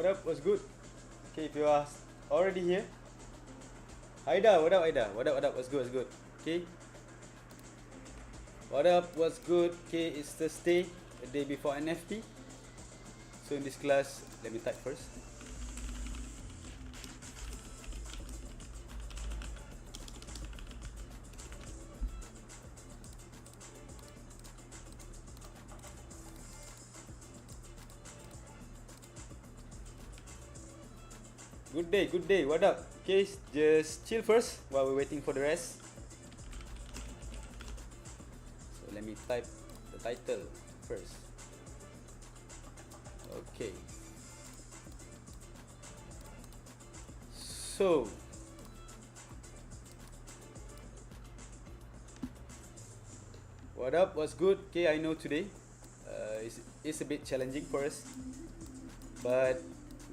what up? What's good? Okay, if you are already here, Aida, what up, Aida? What up, what up? What's good? What's good? Okay. What up? What's good? Okay, it's Thursday, the day before NFP. So in this class, let me type first. Good day, good day. What up? Okay, just chill first while we're waiting for the rest. So let me type the title first. Okay. So what up? What's good? Okay, I know today it's a bit challenging for us, but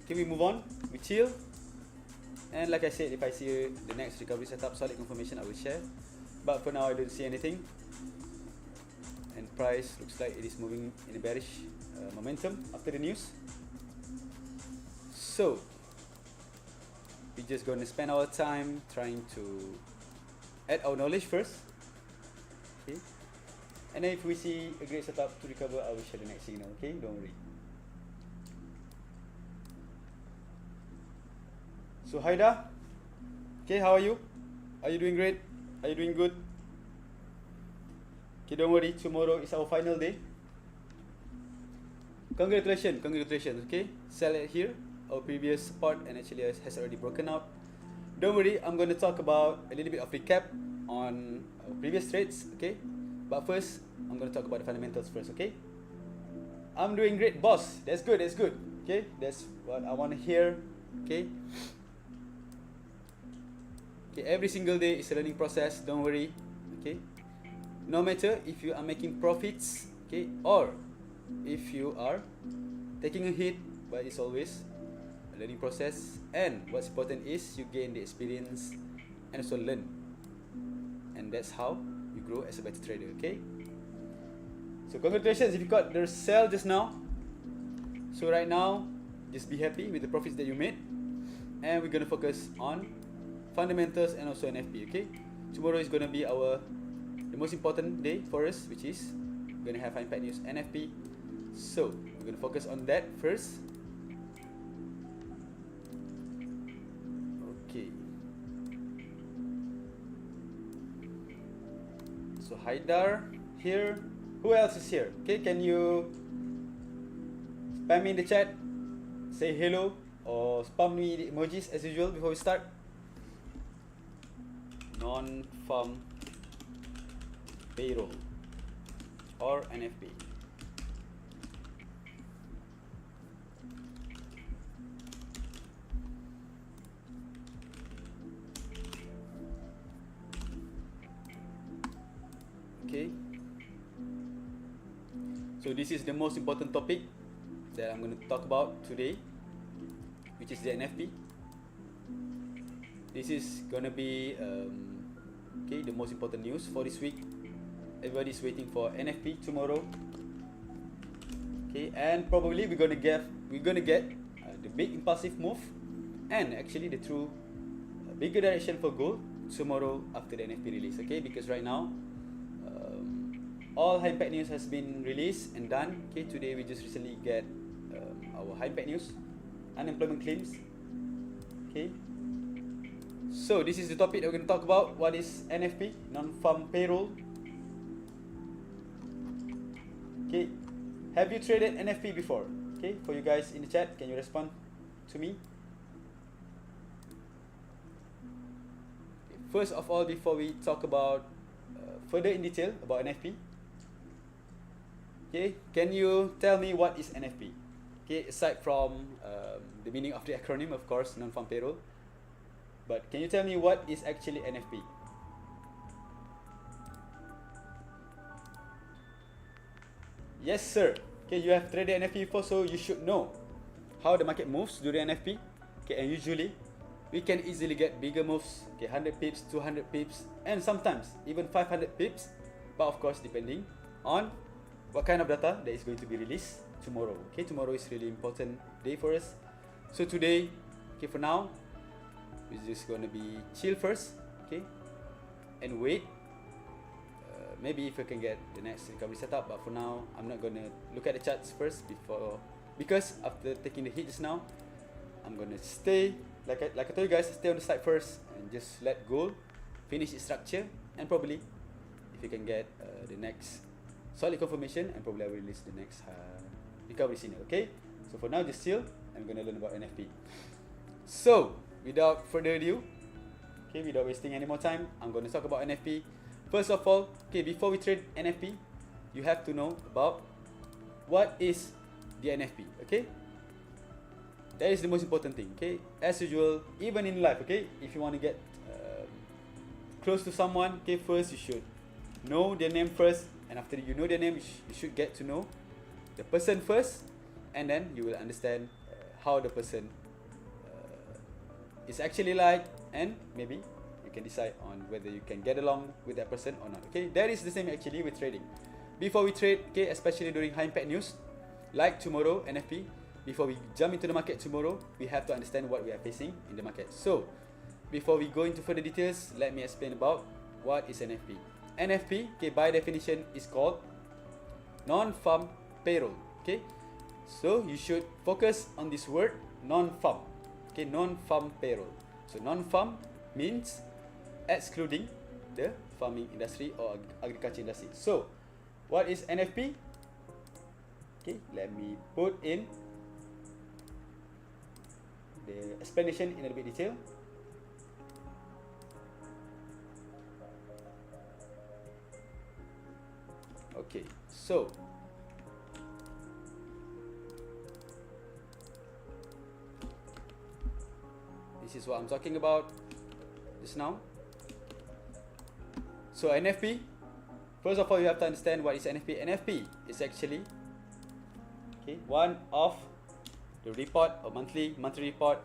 can we move on? We chill. And like I said, if I see the next recovery setup, solid confirmation, I will share. But for now, I don't see anything. And price looks like it is moving in a bearish momentum after the news. So we're just going to spend our time trying to add our knowledge first. Okay. And then if we see a great setup to recover, I will share the next signal. Okay, don't worry. So Haida, okay, how are you? Are you doing great? Are you doing good? Okay, don't worry, tomorrow is our final day. Congratulations, congratulations, okay? Sell it here, our previous support and actually has already broken out. Don't worry, I'm going to talk about a little bit of recap on our previous trades, okay? But first, I'm going to talk about the fundamentals first, okay? I'm doing great, boss. That's good, okay? That's what I want to hear, okay? Okay, every single day is a learning process, don't worry, okay? No matter if you are making profits, okay, or if you are taking a hit, but it's always a learning process. And what's important is you gain the experience and also learn. And that's how you grow as a better trader, okay? So congratulations if you got the sell just now. So right now, just be happy with the profits that you made. And we're gonna focus on fundamentals and also NFP, okay? Tomorrow is gonna be the most important day for us, which is we're gonna have high impact news NFP. So we're gonna focus on that first. Okay. So Haidar here. Who else is here? Okay, can you spam me in the chat? Say hello or spam me the emojis as usual before we start. Non-farm payroll or NFP. Okay. So this is the most important topic that I'm going to talk about today, which is the NFP. This is gonna be okay, the most important news for this week. Everybody's waiting for NFP tomorrow. Okay, and probably we're gonna get the big impulsive move, and actually the true bigger direction for gold tomorrow after the NFP release. Okay, because right now all high impact news has been released and done. Okay, today we just recently get our high impact news, unemployment claims. Okay. So this is the topic that we're going to talk about. What is NFP, non-farm payroll? Okay, have you traded NFP before? Okay, for you guys in the chat, can you respond to me? Okay, first of all, before we talk about further in detail about NFP, okay, can you tell me what is NFP? Okay, aside from the meaning of the acronym, of course, non-farm payroll. But can you tell me what is actually NFP? Yes, sir. Okay, you have traded NFP before, so you should know how the market moves during NFP. Okay, and usually we can easily get bigger moves. Okay, 100 pips, 200 pips, and sometimes even 500 pips. But of course, depending on what kind of data that is going to be released tomorrow. Okay, tomorrow is really important day for us. So today, okay, for now, we're just gonna be chill first, okay, and wait. Maybe if I can get the next recovery setup, but for now, I'm not gonna look at the charts first because after taking the hit just now, I'm gonna stay like I told you guys, stay on the side first and just let gold finish its structure, and probably if you can get the next solid confirmation, and probably I will release the next recovery signal. Okay, so for now, just chill. I'm gonna learn about NFP. So without further ado, okay, without wasting any more time, I'm gonna talk about NFP. First of all, okay, before we trade NFP, you have to know about what is the NFP. Okay, that is the most important thing. Okay, as usual, even in life, okay, if you want to get close to someone, okay, first you should know their name first, and after you know their name, you should get to know the person first, and then you will understand how the person is actually like, and maybe you can decide on whether you can get along with that person or not. Okay, that is the same actually with trading. Before we trade, okay, especially during high impact news like tomorrow NFP, before we jump into the market tomorrow, we have to understand what we are facing in the market. So before we go into further details, let me explain about what is NFP. NFP, okay, by definition is called non-farm payroll. Okay, so you should focus on this word non-farm. Okay, non-farm payroll. So non-farm means excluding the farming industry or agriculture industry. So what is NFP? Okay, let me put in the explanation in a bit detail. Okay, so this is what I'm talking about just now. So NFP, first of all, you have to understand what is NFP. NFP is actually, okay, one of the report or monthly report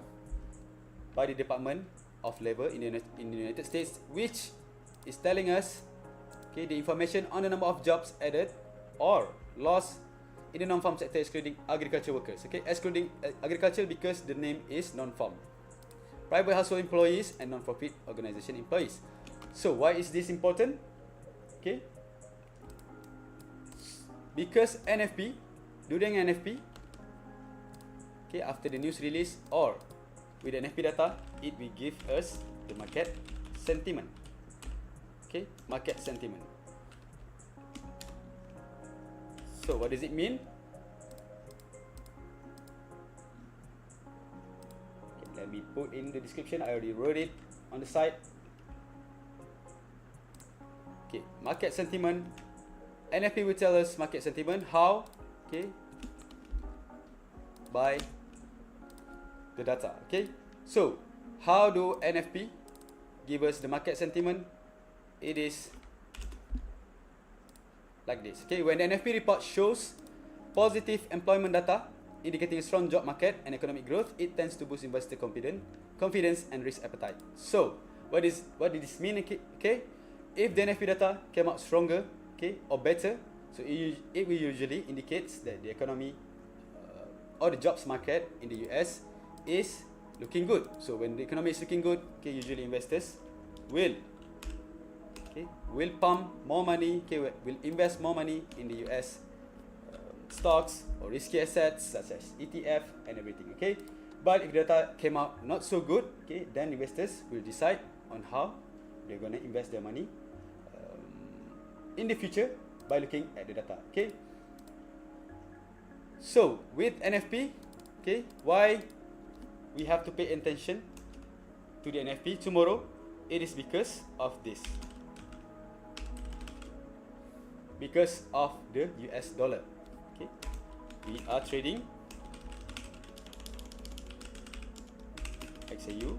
by the Department of Labor in the United States, which is telling us, okay, the information on the number of jobs added or lost in the non-farm sector, excluding agriculture workers. Okay, excluding agriculture because the name is non-farm. Private household employees and non-profit organization employees. So why is this important? Okay, because NFP, during NFP, okay, after the news release or with NFP data, it will give us the market sentiment. Okay, market sentiment. So what does it mean? Okay, let me put in the description. I already wrote it on the side. Okay, market sentiment. NFP will tell us market sentiment. How? Okay, by the data. Okay, so how do NFP give us the market sentiment? It is like this. Okay, when the NFP report shows positive employment data indicating a strong job market and economic growth, it tends to boost investor confidence and risk appetite. So what did this mean? Okay, if the NFP data came out stronger, okay, or better, so it will usually indicates that the economy or the jobs market in the US is looking good. So when the economy is looking good, okay, usually investors will pump more money, okay, will invest more money in the US stocks or risky assets such as ETF and everything. Okay, but if the data came out not so good, okay, then investors will decide on how they're gonna invest their money in the future by looking at the data. Okay, so with NFP, okay, why we have to pay attention to the NFP tomorrow? It is because of this. Because of the US dollar. Okay, we are trading XAU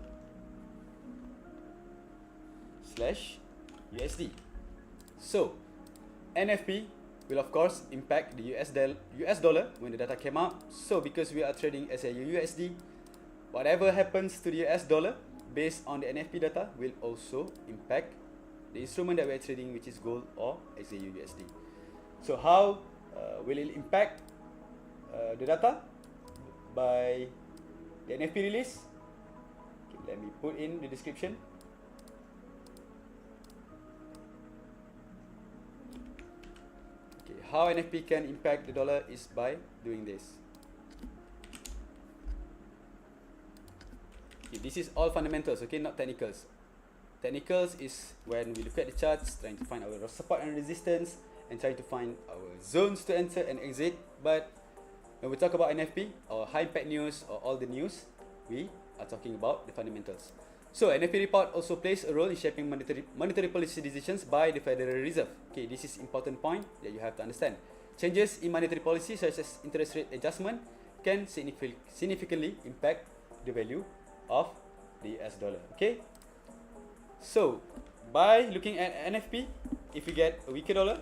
/ USD. So NFP will of course impact the US dollar when the data came out. So because we are trading XAU USD, whatever happens to the US dollar based on the NFP data will also impact the instrument that we are trading, which is gold or XAU USD. So how will it impact the data? By the NFP release. Okay, let me put in the description. Okay, how NFP can impact the dollar is by doing this. Okay, this is all fundamentals, okay, not technicals. Technicals is when we look at the charts, trying to find our support and resistance, and trying to find our zones to enter and exit. But when we talk about NFP or high impact news or all the news, we are talking about the fundamentals. So NFP report also plays a role in shaping monetary policy decisions by the Federal Reserve. Okay, this is important point that you have to understand. Changes in monetary policy such as interest rate adjustment can significantly impact the value of the US dollar. Okay. So by looking at NFP, if you get a weaker dollar,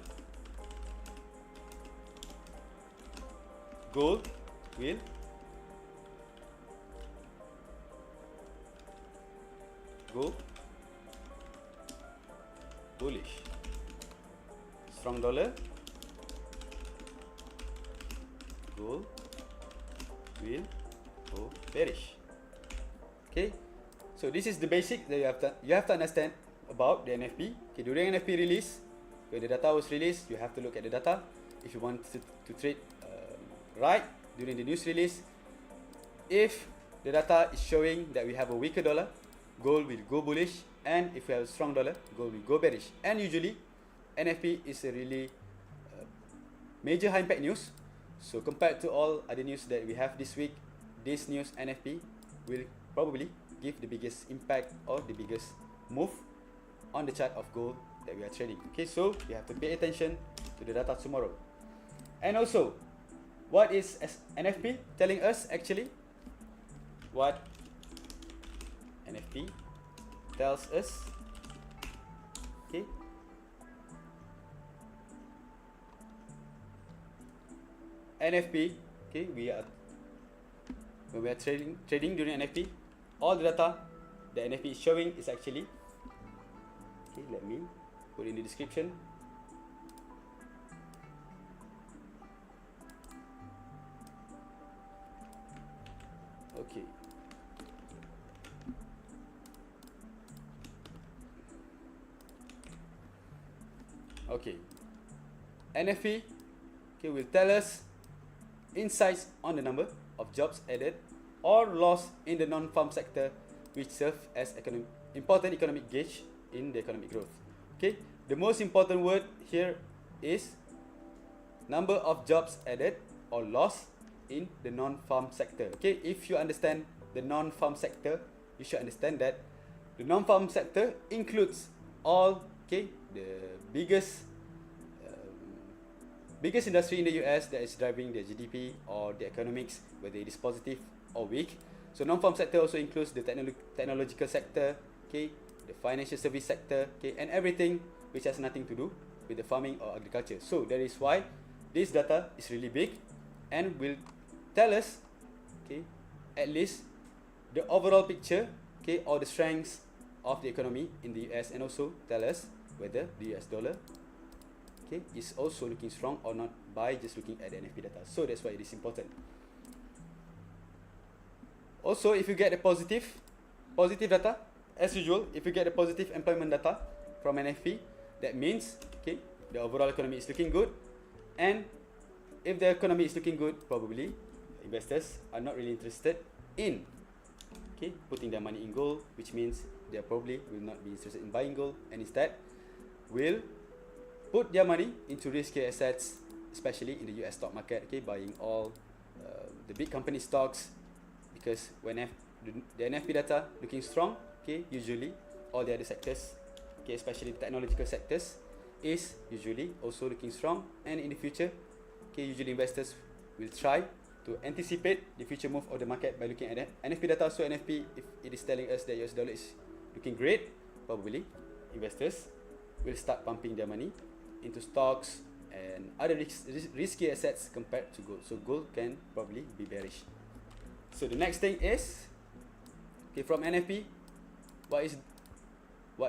gold will go bullish. Strong dollar, gold will go bearish. Okay, so this is the basic that you have to understand about the NFP. Okay, during NFP release, when the data was released, you have to look at the data. If you want to trade right during the news release, if the data is showing that we have a weaker dollar, gold will go bullish, and if we have a strong dollar, gold will go bearish. And usually NFP is a really major high impact news. So compared to all other news that we have this week, this news NFP will probably give the biggest impact or the biggest move on the chart of gold that we are trading. Okay, so you have to pay attention to the data tomorrow. And also, what is NFP telling us actually? What NFP tells us, okay, NFP, okay, when we are trading during NFP, all the data the NFP is showing is actually, okay, let me put in the description. Okay. Okay. NFP, okay, will tell us insights on the number of jobs added or lost in the non-farm sector, which serve as important economic gauge in the economic growth. Okay, the most important word here is number of jobs added or lost in the non-farm sector. Okay, if you understand the non-farm sector, you should understand that the non-farm sector includes all, okay, the biggest industry in the US that is driving the GDP or the economics, whether it is positive or weak. So non-farm sector also includes the technological sector, okay, the financial service sector, okay, and everything which has nothing to do with the farming or agriculture. So that is why this data is really big and will tell us, okay, at least the overall picture, okay, or the strengths of the economy in the US, and also tell us whether the US dollar, okay, is also looking strong or not by just looking at the NFP data. So that's why it is important. Also, if you get the positive data, as usual, if you get the positive employment data from NFP, that means, okay, the overall economy is looking good. And if the economy is looking good, probably investors are not really interested in, okay, putting their money in gold, which means they probably will not be interested in buying gold, and instead will put their money into risky assets, especially in the US stock market, okay, buying all the big company stocks, because when the NFP data looking strong, okay, usually all the other sectors, okay, especially the technological sectors, is usually also looking strong. And in the future, okay, usually investors will try to anticipate the future move of the market by looking at the NFP data. So NFP, if it is telling us that US dollar is looking great, probably investors will start pumping their money into stocks and other risky assets compared to gold. So gold can probably be bearish. So the next thing is, okay, from NFP, what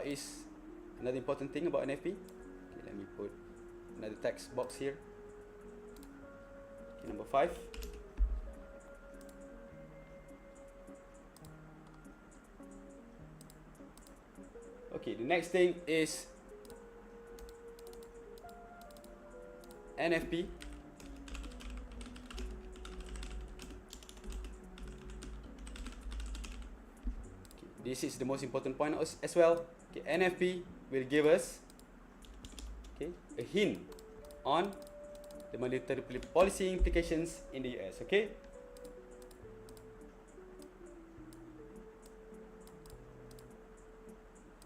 is another important thing about NFP? Okay, let me put another text box here. Okay, number 5. Okay, the next thing is NFP. This is the most important point as well. Okay, NFP will give us, okay, a hint on the monetary policy implications in the US. Okay.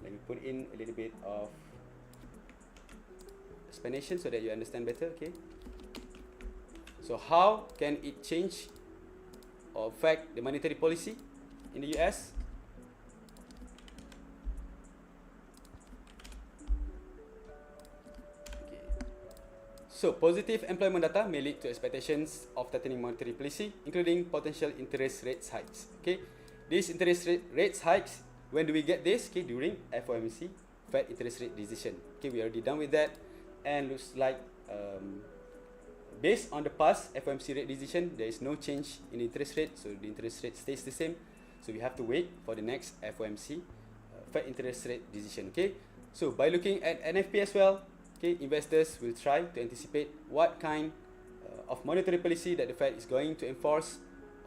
Let me put in a little bit of explanation so that you understand better. Okay. So how can it change or affect the monetary policy in the US? So, positive employment data may lead to expectations of tightening monetary policy, including potential interest rate hikes. Okay, these interest rates hikes, when do we get this? Okay, during FOMC Fed interest rate decision. Okay, we already done with that, and looks like based on the past FOMC rate decision, there is no change in interest rate, so the interest rate stays the same. So we have to wait for the next FOMC Fed interest rate decision. Okay, so by looking at NFP as well. Okay, investors will try to anticipate what kind of monetary policy that the Fed is going to enforce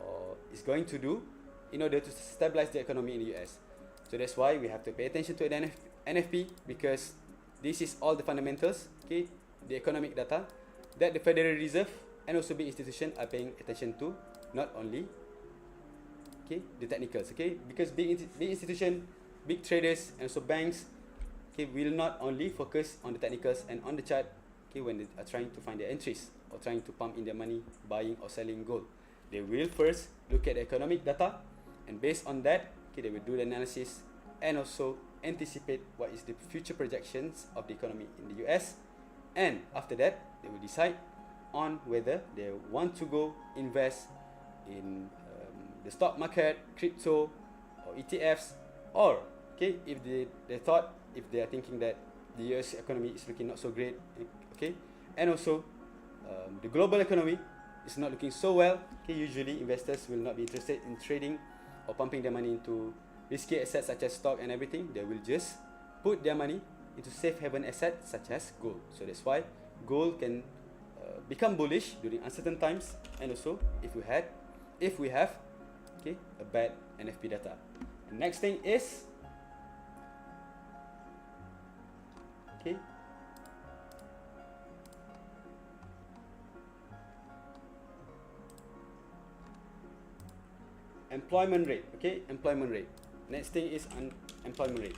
or is going to do in order to stabilize the economy in the US. So that's why we have to pay attention to the NFP, because this is all the fundamentals, okay, the economic data that the Federal Reserve and also big institutions are paying attention to, not only, okay, the technicals, okay, because big institutions, big traders, and also banks, okay, will not only focus on the technicals and on the chart, okay, when they are trying to find their entries or trying to pump in their money buying or selling gold. They will first look at the economic data, and based on that, okay, they will do the analysis and also anticipate what is the future projections of the economy in the US, and after that they will decide on whether they want to go invest in the stock market, crypto, or ETFs, or okay, if they are thinking that the US economy is looking not so great, okay, and also the global economy is not looking so well, okay, usually investors will not be interested in trading or pumping their money into risky assets such as stock and everything. They will just put their money into safe haven assets such as gold. So that's why gold can become bullish during uncertain times, and also if we have okay, a bad NFP data. The next thing is, okay, employment rate. Okay, employment rate. Next thing is unemployment rate.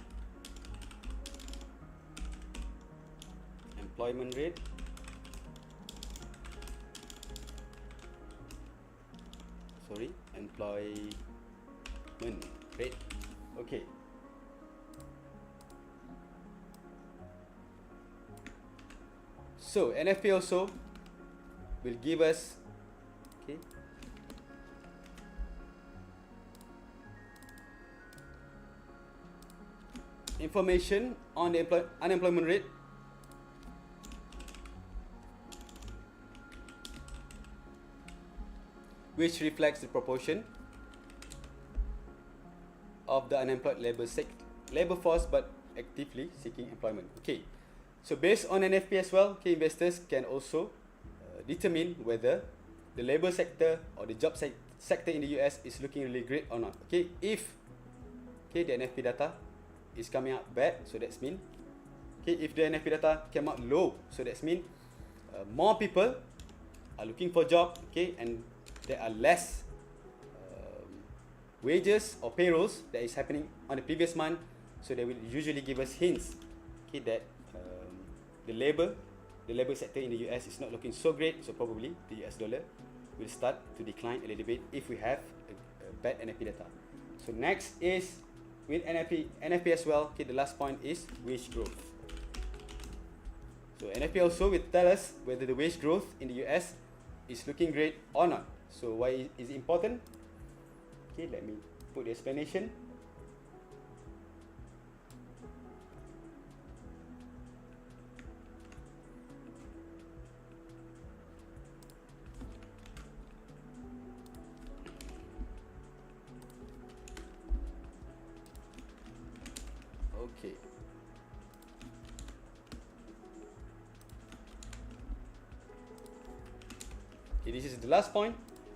Employment rate. Sorry, employment rate. Okay. So NFP also will give us, okay, information on the unemployment rate, which reflects the proportion of the unemployed labor force but actively seeking employment. Okay, so based on NFP as well, okay, investors can also determine whether the labor sector or the job sector in the US is looking really great or not. Okay, if okay, the NFP data is coming out bad, so that's mean, okay, if the NFP data came out low, so that's mean more people are looking for job, okay, and there are less wages or payrolls that is happening on the previous month, so they will usually give us hints, okay, that the labor sector in the US is not looking so great, so probably the US dollar will start to decline a little bit if we have a bad NFP data. So next is with NFP as well, okay, the last point is wage growth. So NFP also will tell us whether the wage growth in the US is looking great or not. So why is it important? Okay, let me put the explanation. Okay. Okay, this is the last point.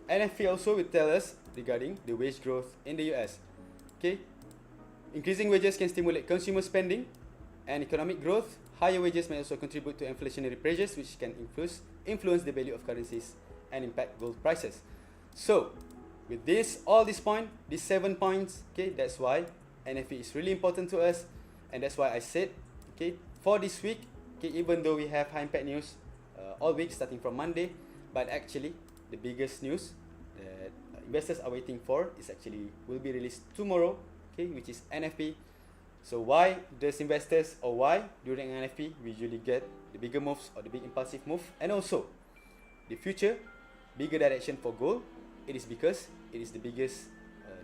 NFP also will tell us regarding the wage growth in the US. Okay, increasing wages can stimulate consumer spending and economic growth. Higher wages may also contribute to inflationary pressures, which can influence the value of currencies and impact gold prices. So, with this, all these points, these 7 points, okay, that's why NFP is really important to us, and that's why I said, okay, for this week, okay, even though we have high impact news all week starting from Monday, but actually the biggest news that investors are waiting for is actually will be released tomorrow, okay, which is NFP. So why does investors, or why during NFP we usually get the bigger moves or the big impulsive move, and also the future bigger direction for gold? It is because it is the biggest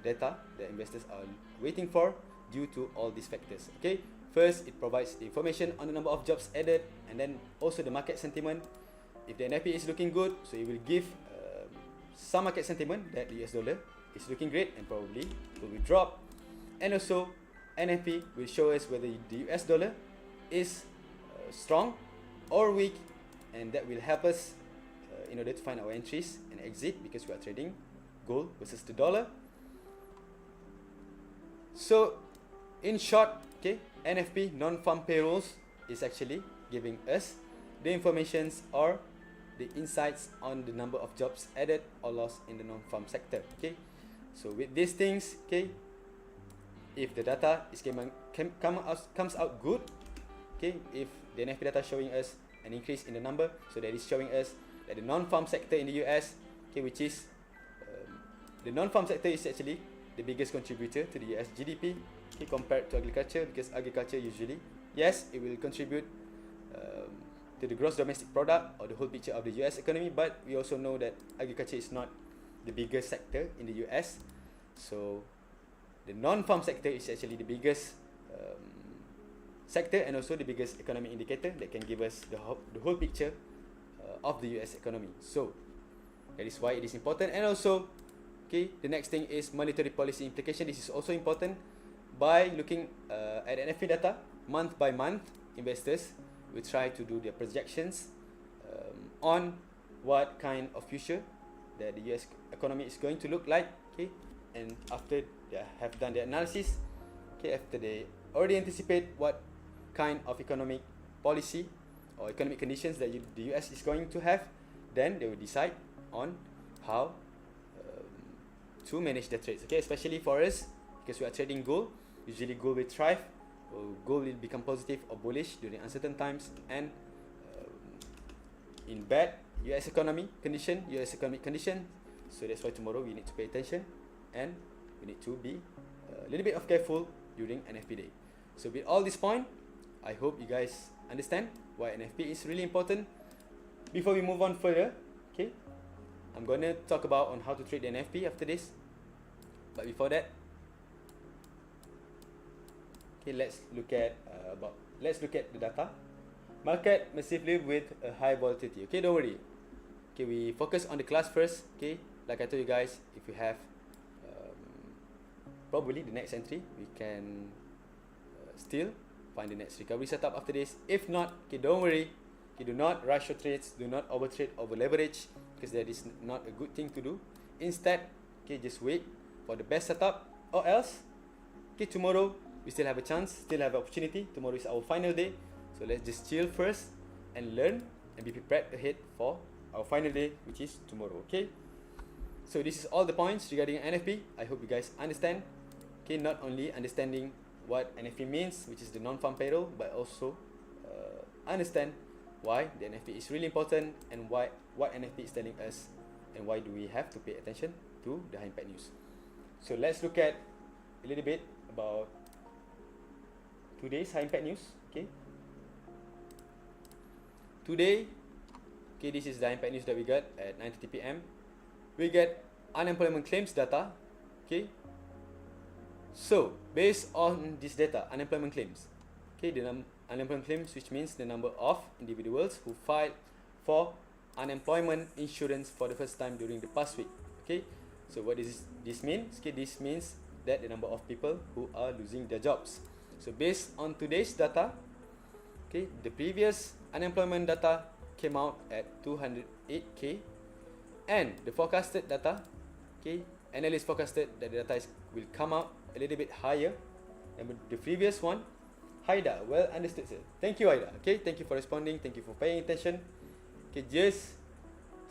data that investors are waiting for due to all these factors. Okay, first it provides the information on the number of jobs added, and then also the market sentiment. If the NFP is looking good, so it will give some market sentiment that the US dollar is looking great and probably will drop. And also NFP will show us whether the US dollar is strong or weak, and that will help us in order to find our entries and exit, because we are trading gold versus the dollar. So in short, okay, NFP, non-farm payrolls, is actually giving us the informations or the insights on the number of jobs added or lost in the non-farm sector. Okay, so with these things, okay, if the data is comes out good, okay, if the NFP data showing us an increase in the number, so that is showing us that the non-farm sector in the US, okay, which is the non-farm sector is actually the biggest contributor to the US GDP, okay, compared to agriculture, because agriculture usually, yes, it will contribute to the gross domestic product or the whole picture of the US economy, but we also know that agriculture is not the biggest sector in the US. So the non-farm sector is actually the biggest sector, and also the biggest economic indicator that can give us the whole picture of the US economy. So that is why it is important. And also, okay, the next thing is monetary policy implication. This is also important. By looking at NFP data month by month, investors will try to do their projections on what kind of future that the US economy is going to look like. Okay, and after they have done their analysis, okay, after they already anticipate what kind of economic policy or economic conditions that the US is going to have, then they will decide on how to manage their trades. Okay, especially for us, because we are trading gold, usually gold will thrive, or gold will become positive or bullish during uncertain times, and in bad US economic condition. So that's why tomorrow we need to pay attention, and we need to be a little bit of careful during NFP day. So with all this point, I hope you guys understand why NFP is really important. Before we move on further, okay, I'm gonna talk about on how to trade the NFP after this. But before that, okay, let's look at the data. Market massively with a high volatility. Okay, don't worry. Okay, we focus on the class first. Okay, like I told you guys, if you have probably the next entry, we can still find the next recovery setup after this. If not, okay, don't worry. Okay, do not rush your trades. Do not overtrade, over leverage, because that is not a good thing to do. Instead, okay, just wait for the best setup, or else, okay, tomorrow we still have a chance, still have an opportunity. Tomorrow is our final day, so let's just chill first and learn and be prepared ahead for our final day, which is tomorrow. Okay, so this is all the points regarding NFP. I hope you guys understand. Okay, not only understanding what NFP means, which is the non-farm payroll, but also understand why the NFP is really important, and what NFP is telling us, and why do we have to pay attention to the high impact news. So let's look at a little bit about today's high impact news. Okay, today, okay, this is the high impact news that we got at 9:30 p.m. We get unemployment claims data. Okay, so based on this data, unemployment claims, okay, the unemployment claims, which means the number of individuals who filed for unemployment insurance for the first time during the past week. Okay, so what does this mean? Okay, this means that the number of people who are losing their jobs. So based on today's data, okay, the previous unemployment data came out at 208k, and the forecasted data, okay, analysts forecasted that the data will come out a little bit higher than the previous one. Haida, well understood, sir. Thank you, Haida. Okay, thank you for responding. Thank you for paying attention. Okay, just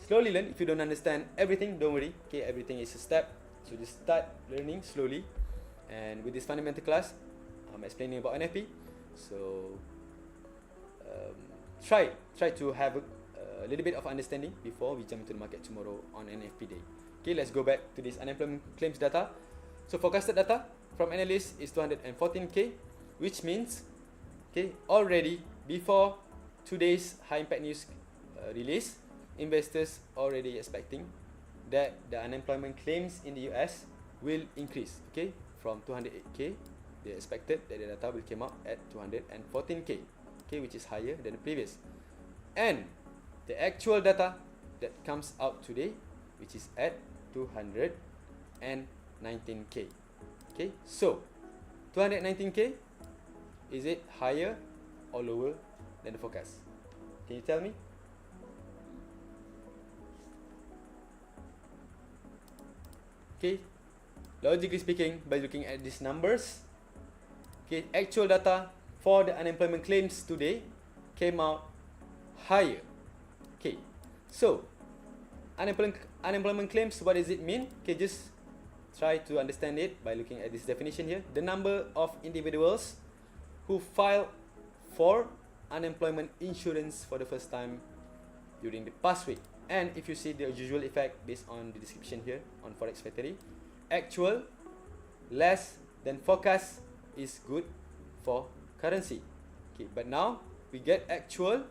slowly learn. If you don't understand everything, don't worry. Okay, everything is a step. So just start learning slowly. And with this fundamental class, I'm explaining about NFP. So try to have a little bit of understanding before we jump into the market tomorrow on NFP day. Okay, let's go back to this unemployment claims data. So forecasted data from analysts is 214k, which means, okay, already before today's high impact news release, investors already expecting that the unemployment claims in the US will increase. Okay, from 208k, they expected that the data will come out at 214k, okay, which is higher than the previous. And the actual data that comes out today, which is at 219k. Okay, so 219k, is it higher or lower than the forecast? Can you tell me? Okay, logically speaking, by looking at these numbers, okay, actual data for the unemployment claims today came out higher. Okay, so unemployment claims, what does it mean? Okay, just try to understand it by looking at this definition here. The number of individuals who file for unemployment insurance for the first time during the past week. And if you see the usual effect based on the description here on Forex Factory, actual less than forecast is good for currency. Okay, but now we get actual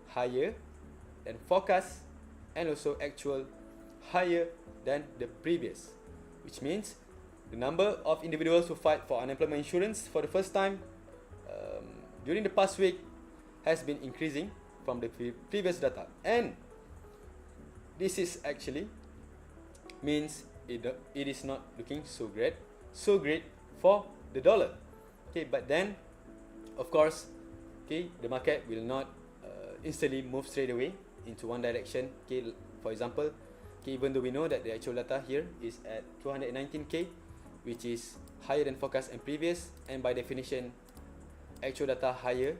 higher than forecast and also actual higher than the previous, which means the number of individuals who filed for unemployment insurance for the first time during the past week has been increasing from the previous data. And this is actually means it is not looking so great for the dollar. Okay, but then of course, okay, the market will not instantly move straight away into one direction. Okay, for example, okay, even though we know that the actual data here is at 219k, which is higher than forecast and previous, and by definition actual data higher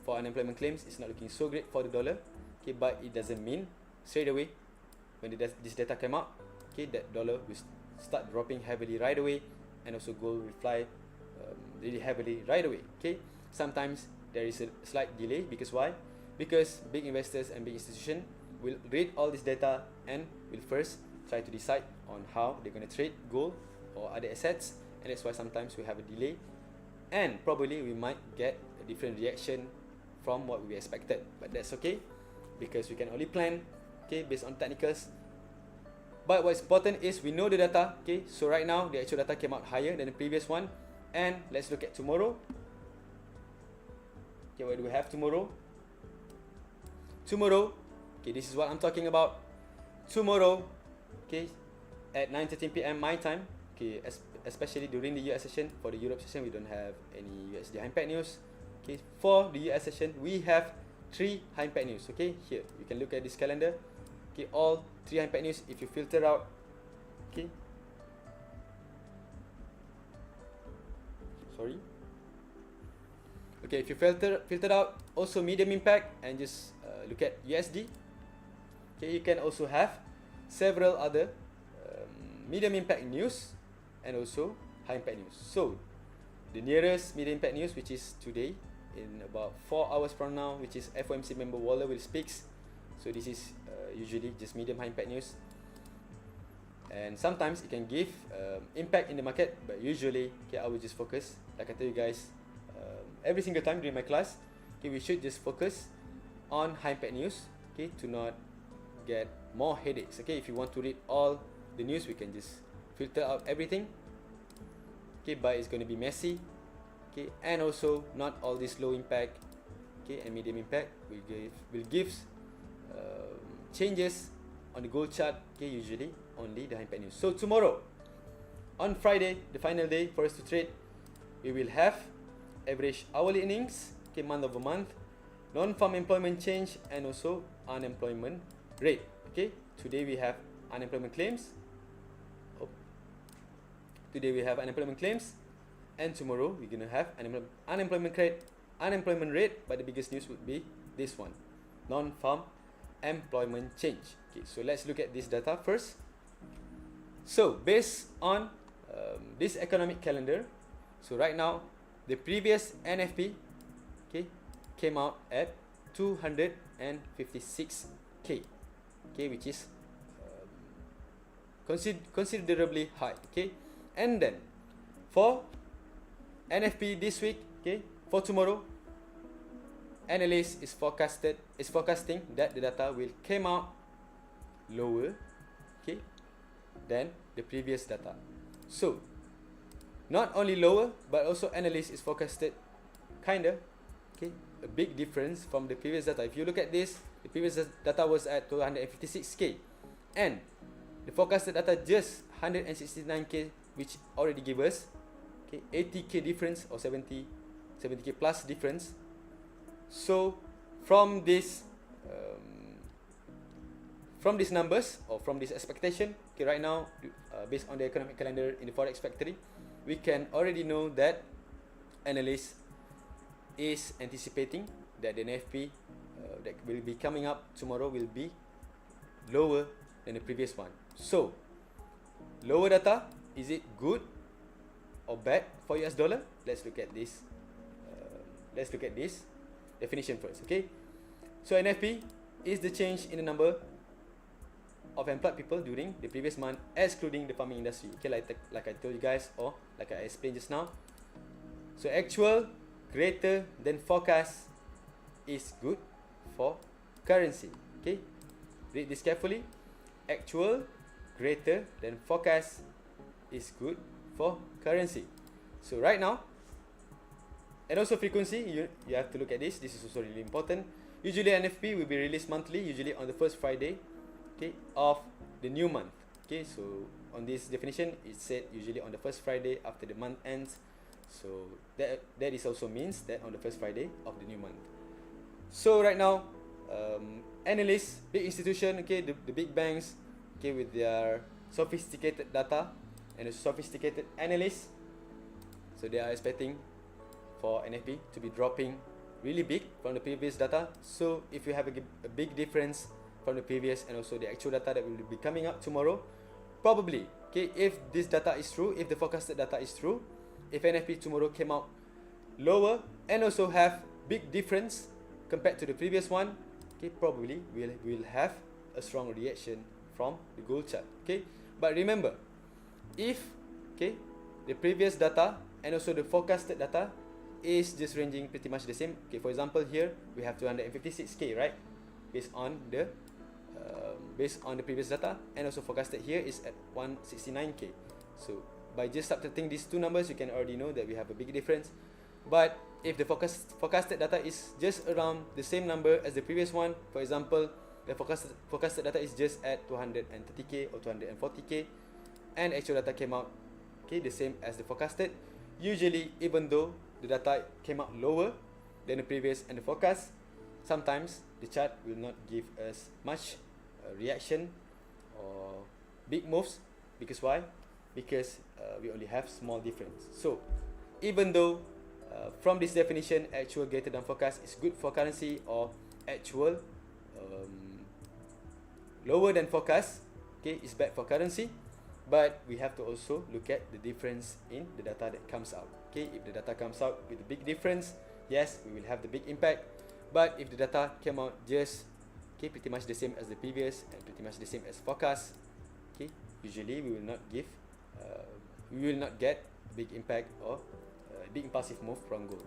for unemployment claims is not looking so great for the dollar. Okay, but it doesn't mean straight away when this data came out, okay, that dollar will start dropping heavily right away, and also gold will fly really heavily right away. Okay, sometimes there is a slight delay because why? Because big investors and big institutions will read all this data and will first try to decide on how they're going to trade gold or other assets, and that's why sometimes we have a delay, and probably we might get a different reaction from what we expected. But that's okay, because we can only plan, okay, based on technicals. But what's important is we know the data. Okay, so right now the actual data came out higher than the previous one. And let's look at tomorrow. Okay, what do we have tomorrow? Tomorrow, okay, this is what I'm talking about. Tomorrow, okay, at 9:13 p.m. my time, okay, especially during the US session. For the Europe session, we don't have any USD high impact news. Okay, for the US session, we have 3 high impact news. Okay, here you can look at this calendar. Okay, all 3 high impact news. If you filter out, okay, sorry. Okay, if you filter out also medium impact and just look at USD, okay, you can also have several other medium impact news and also high impact news. So the nearest medium impact news, which is today in about 4 hours from now, which is FOMC member Waller will speaks. So this is usually just medium high impact news, and sometimes it can give impact in the market, but usually, okay, I will just focus, like I tell you guys every single time during my class, okay, we should just focus on high impact news, okay, to not get more headaches. Okay, if you want to read all the news, we can just filter out everything, okay, but it's going to be messy, okay, and also not all this low impact, okay, and medium impact will give changes on the gold chart, okay, usually only the high impact news. So tomorrow, on Friday, the final day for us to trade, we will have average hourly earnings, okay, month over month, non-farm employment change, and also unemployment rate, okay, today we have unemployment claims. Oh. Today we have unemployment claims, and tomorrow we're gonna have unemployment rate. But the biggest news would be this one, non-farm employment change. Okay, so let's look at this data first. So based on this economic calendar, so right now the previous NFP, okay, came out at 256k, okay, which is considerably high. Okay, and then for NFP this week, okay, for tomorrow, analysts is forecasting that the data will come out lower, okay, than the previous data. So not only lower, but also analysts is forecasted kinda, okay, a big difference from the previous data. If you look at this, the previous data was at 256k, and the forecasted data just 169k, which already give us, okay, 80k difference, or 70k plus difference. So from these numbers, or from this expectation, okay, right now, based on the economic calendar in the Forex Factory, we can already know that analysts is anticipating that the NFP that will be coming up tomorrow will be lower than the previous one. So lower data, is it good or bad for US dollar? Let's look at this. Let's look at this definition first. Okay, so NFP is the change in the number of employed people during the previous month, excluding the farming industry. Okay, like I told you guys, or like I explained just now. So actual greater than forecast is good for currency. Okay, read this carefully. Actual greater than forecast is good for currency. So right now, and also frequency, you have to look at this. This is also really important. Usually NFP will be released monthly, usually on the first Friday, okay, of the new month. Okay, so on this definition, it said usually on the first Friday after the month ends. So that is also means that on the first Friday of the new month. So right now, analysts, big institution, okay, the big banks, okay, with their sophisticated data and a sophisticated analysts, so they are expecting for NFP to be dropping really big from the previous data. So if you have a big difference from the previous and also the actual data that will be coming up tomorrow, probably, okay, if this data is true, if the forecasted data is true, if NFP tomorrow came out lower and also have big difference compared to the previous one, okay, probably we'll have a strong reaction from the gold chart. Okay, but remember, if, okay, the previous data and also the forecasted data is just ranging pretty much the same. Okay, for example, here we have 256k, right, based on the previous data, and also forecasted here is at 169k. So by just subtracting these two numbers, you can already know that we have a big difference. But if the forecasted data is just around the same number as the previous one, for example, the forecasted data is just at 230k or 240k, and actual data came out, okay, the same as the forecasted, usually even though the data came out lower than the previous and the forecast, sometimes the chart will not give us much reaction or big moves. Because why? Because we only have small difference. So even though from this definition, actual greater than forecast is good for currency, or actual lower than forecast, okay, is bad for currency, but we have to also look at the difference in the data that comes out. Okay, if the data comes out with a big difference, yes, we will have the big impact. But if the data came out just, okay, pretty much the same as the previous and pretty much the same as forecast, okay, usually we will not get big impact or big impulsive move from gold.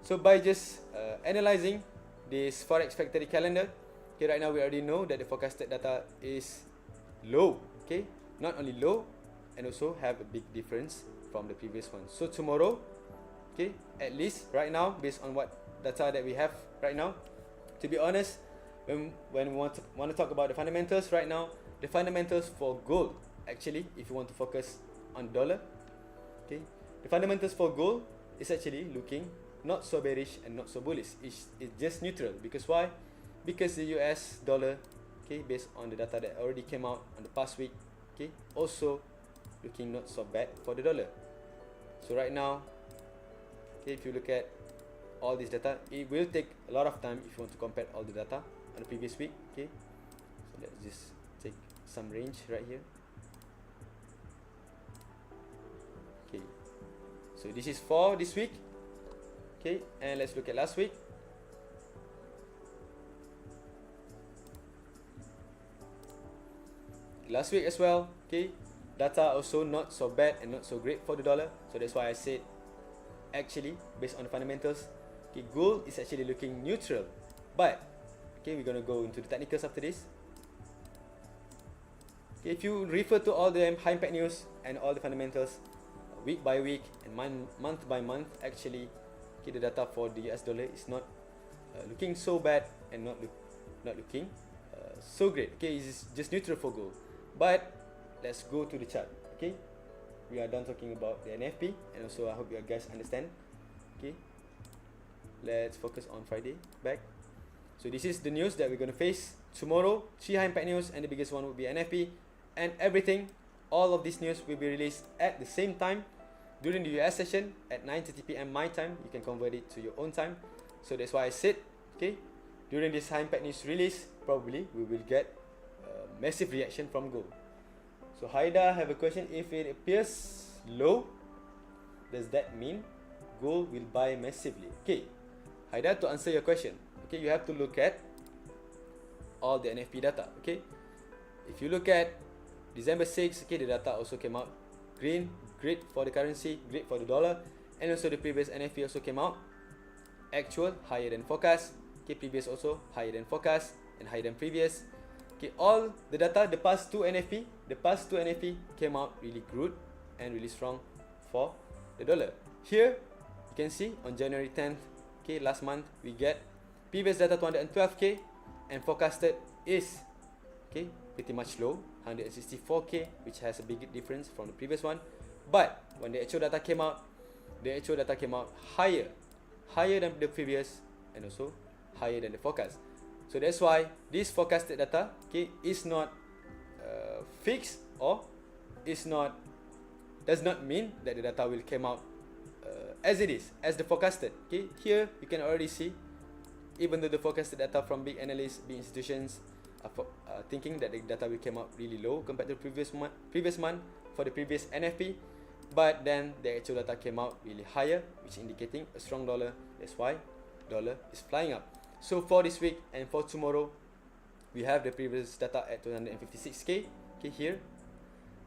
So by just analyzing this Forex Factory calendar, okay, right now we already know that the forecasted data is low. Okay, not only low, and also have a big difference from the previous one. So tomorrow, okay, at least right now, based on what data that we have right now, to be honest, when we want to talk about the fundamentals right now, the fundamentals for gold, actually, if you want to focus on dollar, okay, the fundamentals for gold is actually looking not so bearish and not so bullish. It's just neutral. Because why? Because the US dollar okay, based on the data that already came out on the past week, okay, also looking not so bad for the dollar. So right now, okay, if you look at all this data, it will take a lot of time if you want to compare all the data on the previous week, okay. So let's just take some range right here. Okay, so this is for this week, okay, and let's look at last week. Last week as well, okay, data also not so bad and not so great for the dollar. So that's why I said, actually, based on the fundamentals, okay, gold is actually looking neutral. But okay, we're gonna go into the technicals after this. Okay, if you refer to all the high impact news and all the fundamentals, week by week and month by month, actually, okay, the data for the US dollar is not looking so bad and not looking so great. Okay, it's just neutral for gold. But let's go to the chart. Okay, we are done talking about the NFP, and also I hope you guys understand. Okay, let's focus on Friday back. So this is the news that we're going to face tomorrow. 3 high impact news, and the biggest one will be NFP, and everything, all of this news will be released at the same time during the US session at 9:30 p.m. my time. You can convert it to your own time. So that's why I said, okay, during this high impact news release, probably we will get massive reaction from gold. So Haida have a question. If it appears low, does that mean gold will buy massively? Okay, Haida, to answer your question, okay, you have to look at all the NFP data. Okay, if you look at December 6, okay, the data also came out green, great for the currency, great for the dollar, and also the previous NFP also came out actual higher than forecast. Okay, previous also higher than forecast and higher than previous. Okay, all the data, the past two NFP came out really good and really strong for the dollar. Here you can see on January 10th, okay, last month, we get previous data 212k and forecasted is, okay, pretty much low, 164k, which has a big difference from the previous one. But when the actual data came out, higher than the previous and also higher than the forecast. So that's why this forecasted data, okay, is not fixed, or does not mean that the data will come out as it is, as the forecasted. Okay, here you can already see, even though the forecasted data from big analysts, big institutions are thinking that the data will come out really low compared to the previous month for the previous NFP, but then the actual data came out really higher, which indicating a strong dollar. That's why dollar is flying up. So for this week and for tomorrow, we have the previous data at 256k, okay, here,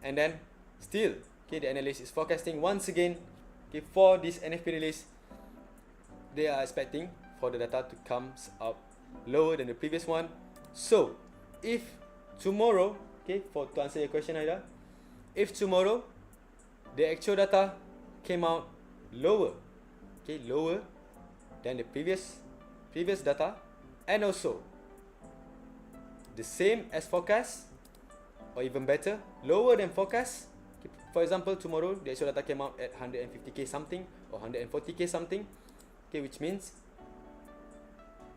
and then still, okay, the analyst is forecasting once again, okay, for this NFP release, they are expecting for the data to come up lower than the previous one. So if tomorrow, okay, to answer your question, Aida, if tomorrow the actual data came out lower, okay, lower than the previous data, and also the same as forecast, or even better, lower than forecast. Okay, for example, tomorrow the actual data came out at 150k something or 140k something, okay, which means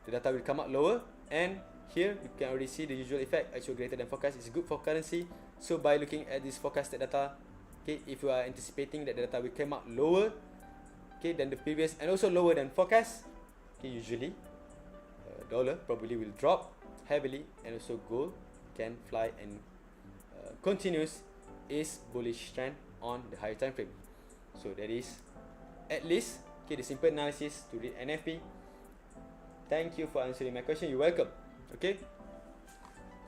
the data will come out lower, and here you can already see the usual effect, actual greater than forecast is good for currency. So by looking at this forecasted data, okay, if you are anticipating that the data will come out lower, okay, than the previous and also lower than forecast, okay, usually dollar probably will drop heavily, and also gold can fly and continues its bullish trend on the higher time frame. So that is at least, okay, the simple analysis to read NFP. Thank you for answering my question. You're welcome. Okay,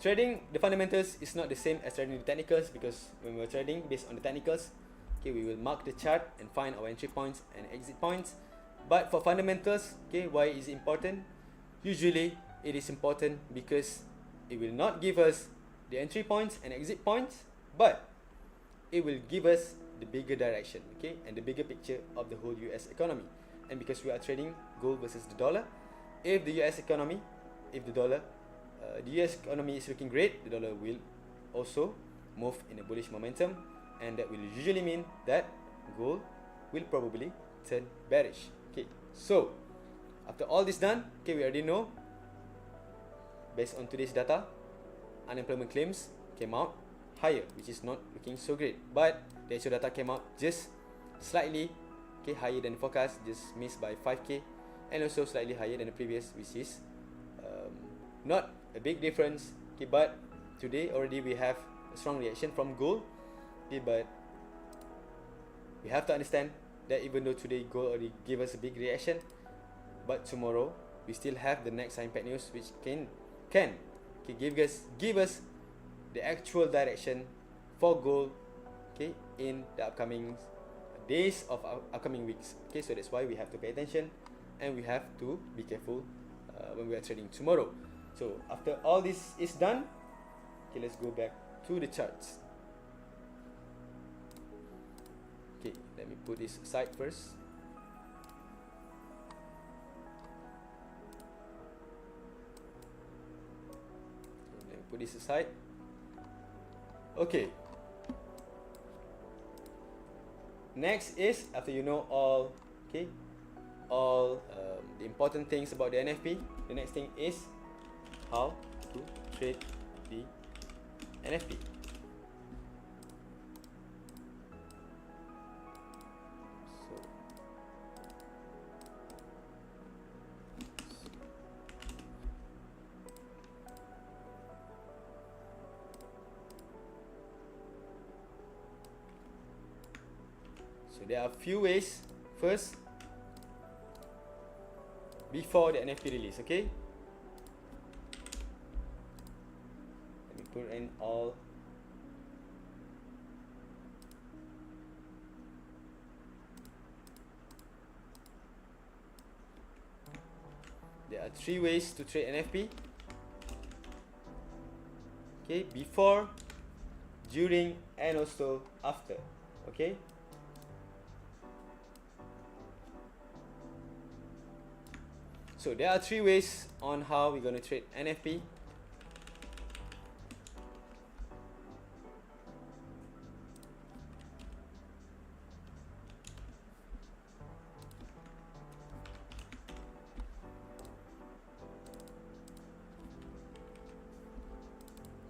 trading the fundamentals is not the same as trading the technicals, because when we're trading based on the technicals, okay, we will mark the chart and find our entry points and exit points. But for fundamentals, okay, why is it important? Usually it is important because it will not give us the entry points and exit points, but it will give us the bigger direction, okay, and the bigger picture of the whole US economy. And because we are trading gold versus the dollar, if the US economy is looking great, the dollar will also move in a bullish momentum, and that will usually mean that gold will probably turn bearish. Okay, so after all this done, okay, we already know based on today's data, unemployment claims came out higher, which is not looking so great. But the actual data came out just slightly higher than forecast, just missed by 5k, and also slightly higher than the previous, which is not a big difference. But today already we have a strong reaction from gold. But we have to understand that even though today gold already gave us a big reaction, but tomorrow we still have the next impact news, which can give us the actual direction for gold in the upcoming days of our upcoming weeks. So that's why we have to pay attention and we have to be careful when we are trading tomorrow. So after all this is done, let's go back to the charts. Let me put this aside first. Let me put this aside. Okay. Next is, after you know all the important things about the NFP, the next thing is how to trade the NFP. So there are a few ways. First, before the NFP release, okay? Let me put in all. There are 3 ways to trade NFP. Okay, before, during, and also after. Okay. So there are 3 ways on how we're going to trade NFP.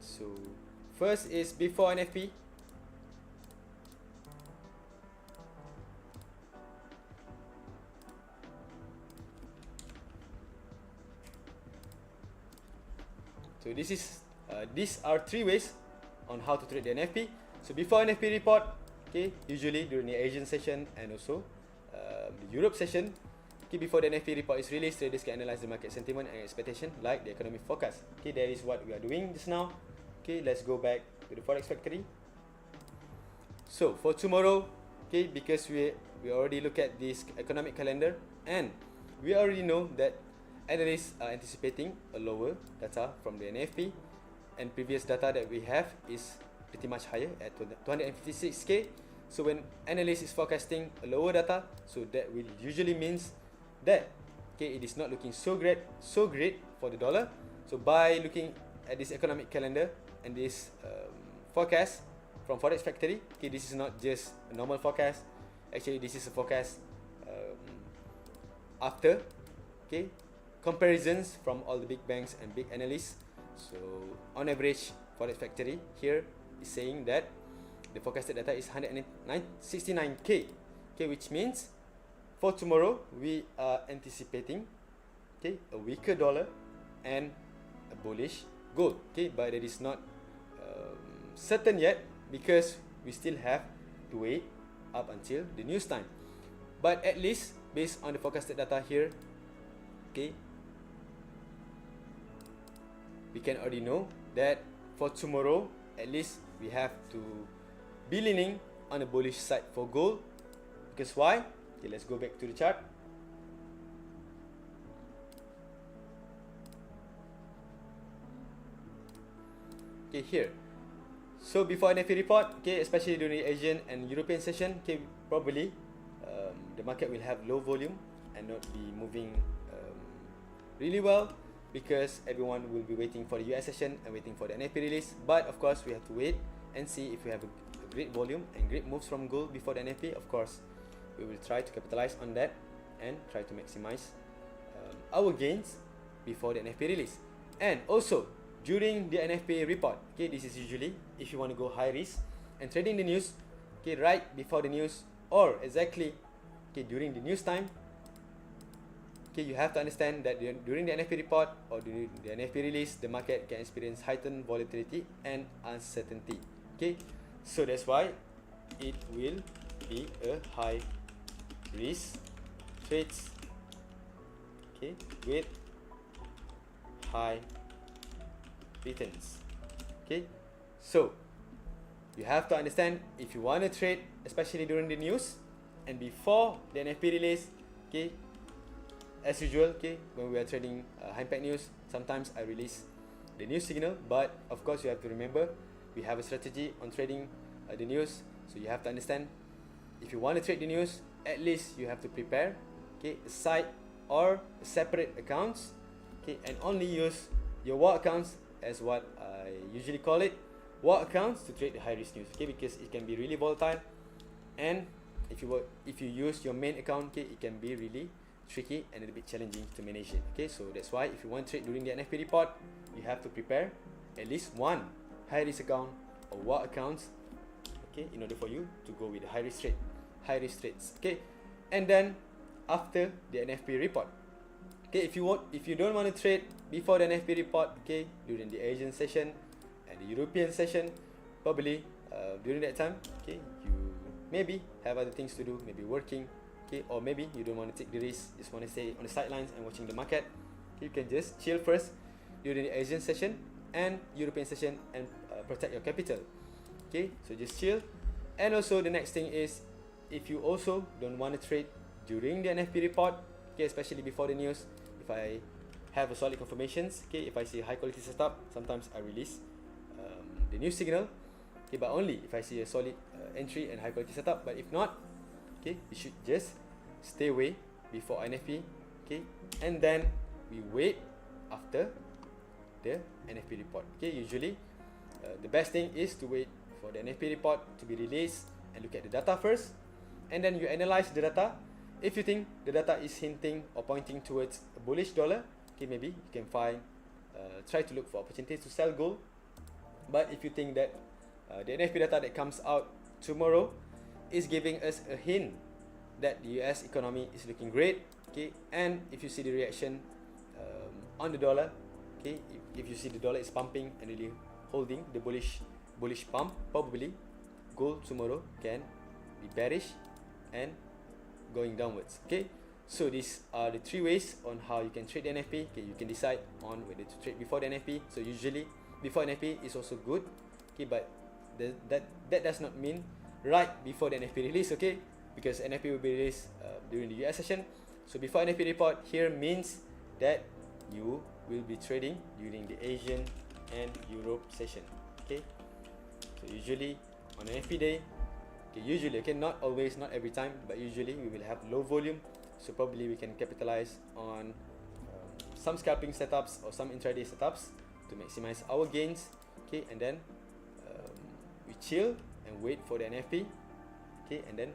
So first is before NFP. So these are 3 ways on how to trade the NFP. So before NFP report, usually during the Asian session and also the Europe session, before the NFP report is released, traders can analyze the market sentiment and expectation like the economic forecast. That is what we are doing just now. Let's go back to the Forex Factory. So for tomorrow, because we already look at this economic calendar and we already know that analysts are anticipating a lower data from the NFP, and previous data that we have is pretty much higher at 256k. So when analyst is forecasting a lower data, so that will usually means that it is not looking so great for the dollar. So by looking at this economic calendar and this forecast from Forex Factory, this is not just a normal forecast. Actually, this is a forecast after comparisons from all the big banks and big analysts. So on average, Forex Factory here is saying that the forecasted data is 169k, which means for tomorrow we are anticipating a weaker dollar and a bullish gold. But it is not certain yet because we still have to wait up until the news time. But at least based on the forecasted data here, we can already know that for tomorrow, at least we have to be leaning on the bullish side for gold. Because why? Let's go back to the chart. Here. So before NFP report, especially during the Asian and European session, probably the market will have low volume and not be moving really well, because everyone will be waiting for the US session and waiting for the NFP release. But of course, we have to wait and see if we have a great volume and great moves from gold before the NFP. Of course, we will try to capitalize on that and try to maximize our gains before the NFP release. And also, during the NFP report. Okay, this is usually if you want to go high risk and trading the news, okay, right before the news or exactly, okay, during the news time. Okay, you have to understand that during the NFP report or during the NFP release, the market can experience heightened volatility and uncertainty. Okay, so that's why it will be a high risk trades, okay, with high returns. Okay, so you have to understand if you want to trade, especially during the news and before the NFP release. Okay, as usual, okay, when we are trading high impact news, sometimes I release the news signal, but of course you have to remember we have a strategy on trading the news. So you have to understand, if you want to trade the news, at least you have to prepare, okay, a side or a separate accounts, okay, and only use your war accounts, as what I usually call it, war accounts, to trade the high risk news, okay, because it can be really volatile, and if you use your main account, okay, it can be really tricky and a little bit challenging to manage it. Okay, so that's why if you want to trade during the NFP report, you have to prepare at least one high risk account or war accounts, okay, in order for you to go with the high risk trades. Okay, and then after the NFP report, okay, if you don't want to trade before the NFP report, okay, during the Asian session and the European session, probably during that time, okay, you maybe have other things to do, maybe working, okay, or maybe you don't want to take the risk, just want to stay on the sidelines and watching the market. Okay, you can just chill first during the Asian session and European session and protect your capital. Okay, so just chill. And also the next thing is, if you also don't want to trade during the NFP report, okay, especially before the news, if I have a solid confirmations, okay, if I see a high quality setup, sometimes I release the news signal, okay, but only if I see a solid entry and high quality setup. But if not, okay, you should just stay away before NFP, okay, and then we wait after the NFP report. Okay, usually the best thing is to wait for the NFP report to be released and look at the data first, and then you analyze the data. If you think the data is hinting or pointing towards a bullish dollar, okay, maybe you can try to look for opportunities to sell gold. But if you think that the NFP data that comes out tomorrow is giving us a hint that the US economy is looking great, okay, and if you see the reaction on the dollar, okay, if you see the dollar is pumping and really holding the bullish pump, probably gold tomorrow can be bearish and going downwards. Okay, so these are the three ways on how you can trade the NFP. Okay, you can decide on whether to trade before the NFP. So usually before NFP is also good, okay, but that does not mean right before the NFP release, okay, because NFP will be released during the US session. So before NFP report here means that you will be trading during the Asian and Europe session. Okay, so usually on NFP day, okay, usually, okay, not always, not every time, but usually we will have low volume, so probably we can capitalize on some scalping setups or some intraday setups to maximize our gains. Okay, and then we chill and wait for the NFP, okay, and then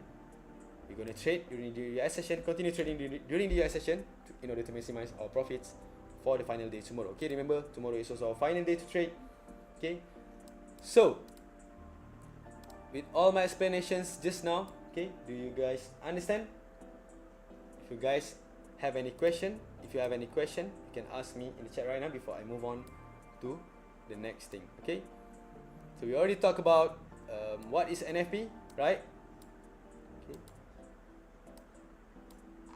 we're going to trade during the US session, continue trading during the US session in order to maximize our profits for the final day tomorrow. Okay, remember tomorrow is also our final day to trade. Okay, so with all my explanations just now, okay, do you guys understand? If you guys have any question, you can ask me in the chat right now before I move on to the next thing. Okay, so we already talked about what is NFP, right? Okay,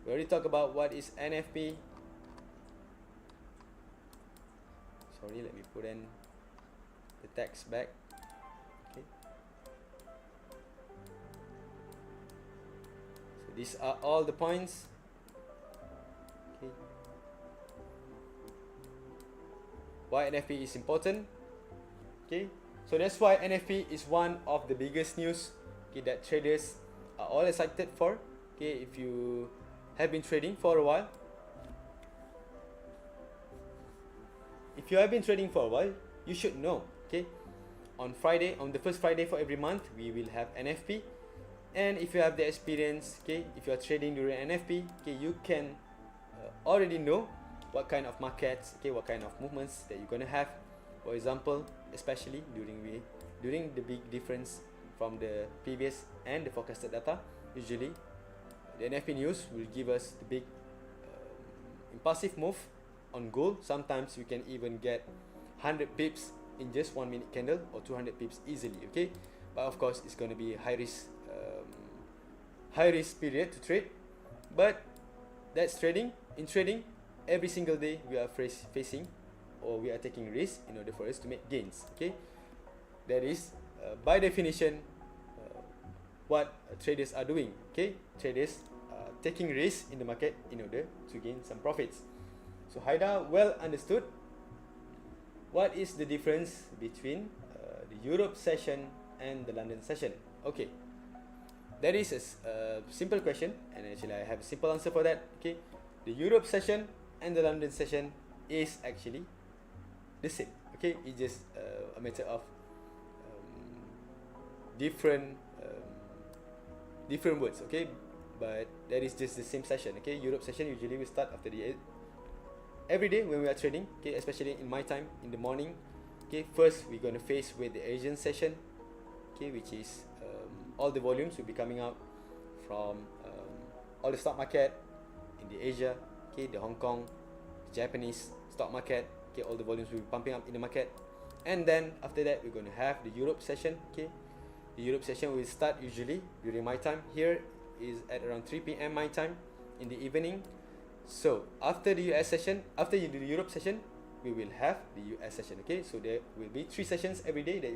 we already talked about what is NFP. Sorry, let me put in the text back. Okay, so these are all the points. Okay, why NFP is important. Okay, so that's why NFP is one of the biggest news, okay, that traders are all excited for. Okay, if you have been trading for a while, you should know. Okay, on Friday, on the first Friday for every month, we will have NFP, and if you have the experience, okay, if you are trading during NFP, okay, you can already know what kind of markets, okay, what kind of movements that you're gonna have For example, especially during the big difference from the previous and the forecasted data, usually the NFP news will give us the big impulsive move on gold. Sometimes we can even get 100 pips in just 1 minute candle, or 200 pips easily, okay? But of course it's going to be a high risk period to trade, but that's trading. In trading, every single day we are facing, or we are taking risks in order for us to make gains, okay? That is by definition what traders are doing, okay? Traders are taking risks in the market in order to gain some profits. So Haida, well understood. What is the difference between the Europe session and the London session? Okay, that is a simple question, and actually I have a simple answer for that. Okay, the Europe session and the London session is actually the same. Okay, it's just a matter of different words. Okay, but that is just the same session. Okay, Europe session usually we start after the every day when we are trading. Okay, especially in my time in the morning. Okay, first we're going to face with the Asian session. Okay, which is all the volumes will be coming out from all the stock market in the Asia. Okay, the Hong Kong, the Japanese stock market. Okay, all the volumes will be pumping up in the market. And then after that we're going to have the Europe session. Okay, the Europe session will start usually during my time. Here is at around 3 p.m. my time in the evening. So after the US session, after you do the Europe session, we will have the US session. Okay, so there will be 3 sessions every day that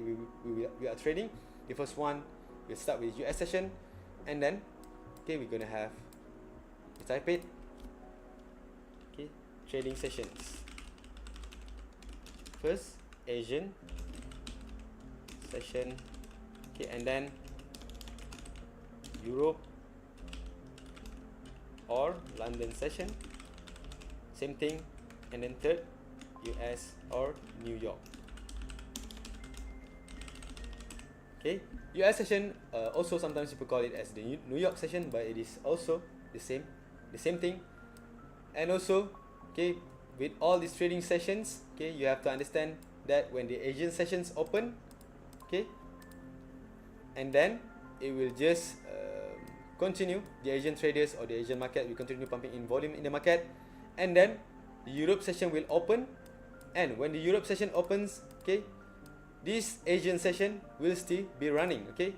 we are trading. The first one we'll start with US session, and then okay, we're gonna have, you type it, okay, trading sessions. First Asian session, okay, and then Europe or London session, same thing, and then third US or New York. Okay, US session also sometimes people call it as the New York session, but it is also the same thing. And also, okay, with all these trading sessions, okay, you have to understand that when the Asian sessions open, okay, and then it will just continue, the Asian traders or the Asian market will continue pumping in volume in the market, and then the Europe session will open. And when the Europe session opens, okay, this Asian session will still be running. Okay,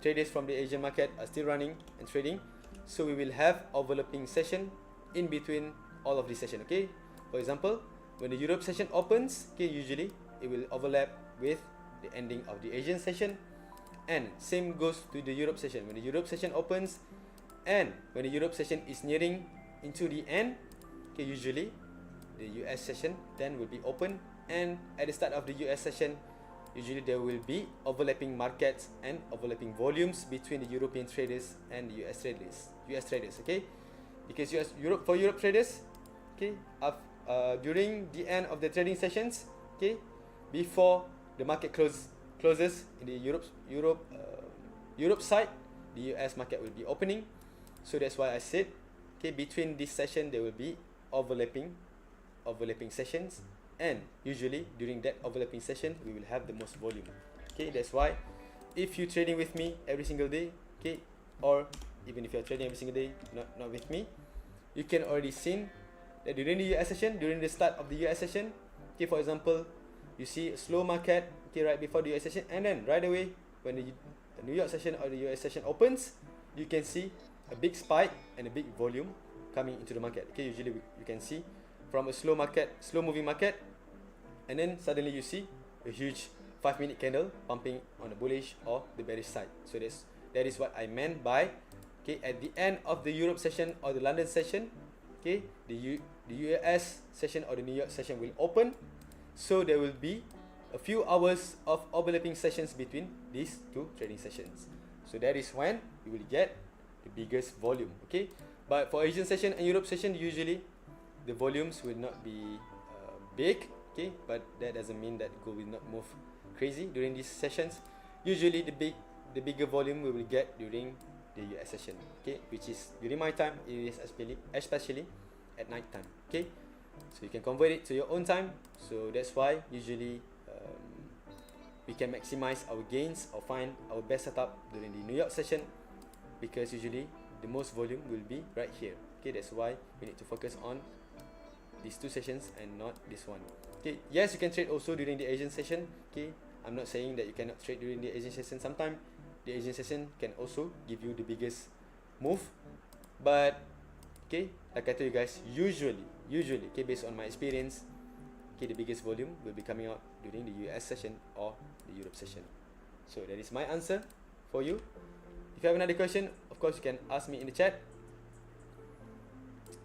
traders from the Asian market are still running and trading, so we will have overlapping session in between all of these sessions. Okay, for example, when the Europe session opens, okay, usually it will overlap with the ending of the Asian session, and same goes to the Europe session. When the Europe session opens and when the Europe session is nearing into the end, okay, usually the US session then will be open, and at the start of the US session, usually there will be overlapping markets and overlapping volumes between the European traders and the US traders. Okay, because for Europe traders, okay, during the end of the trading sessions, okay, before the market closes in the Europe side, the US market will be opening. So that's why I said, okay, between this session there will be overlapping sessions, and usually during that overlapping session we will have the most volume. Okay, that's why if you trading with me every single day, okay, or even if you are trading every single day not with me, you can already see that during the US session, during the start of the US session, okay, for example, you see a slow market, okay, right before the US session, and then right away when the New York session or the US session opens, you can see a big spike and a big volume coming into the market. Okay, usually you can see from a slow moving market, and then suddenly you see a huge 5-minute candle pumping on the bullish or the bearish side. So that is what I meant by, okay, at the end of the Europe session or the London session, okay, the US session or the New York session will open, so there will be a few hours of overlapping sessions between these two trading sessions. So that is when you will get the biggest volume. Okay, but for Asian session and Europe session, usually the volumes will not be big. Okay, but that doesn't mean that gold will not move crazy during these sessions. Usually the bigger volume we will get during the US session. Okay, which is during my time, it is especially at night time. Okay, so you can convert it to your own time. So that's why usually we can maximize our gains or find our best setup during the New York session, because usually the most volume will be right here. Okay, that's why we need to focus on these two sessions and not this one. Okay, yes, you can trade also during the Asian session. Okay, I'm not saying that you cannot trade during the Asian session. Sometimes the Asian session can also give you the biggest move, but okay, like I told you guys, usually, okay, based on my experience, okay, the biggest volume will be coming out during the US session or the Europe session. So that is my answer for you. If you have another question, of course you can ask me in the chat.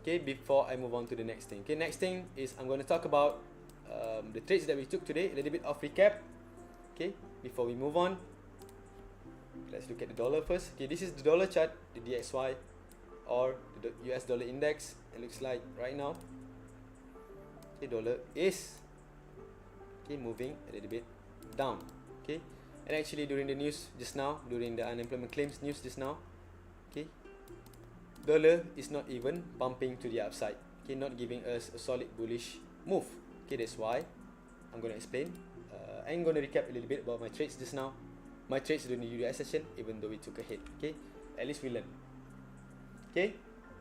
Okay, before I move on to the next thing. Okay, next thing is I'm going to talk about the trades that we took today, a little bit of recap. Okay, before we move on, let's look at the dollar first. Okay, this is the dollar chart, the DXY or the US dollar index. It looks like right now, okay, dollar is moving a little bit down. Okay, and actually during the news just now, during the unemployment claims news just now, okay, dollar is not even pumping to the upside. Okay, not giving us a solid bullish move. Okay, that's why I'm going to explain. I'm going to recap a little bit about my trades just now. My trades during the US session, even though we took a hit. Okay, at least we learn. Okay,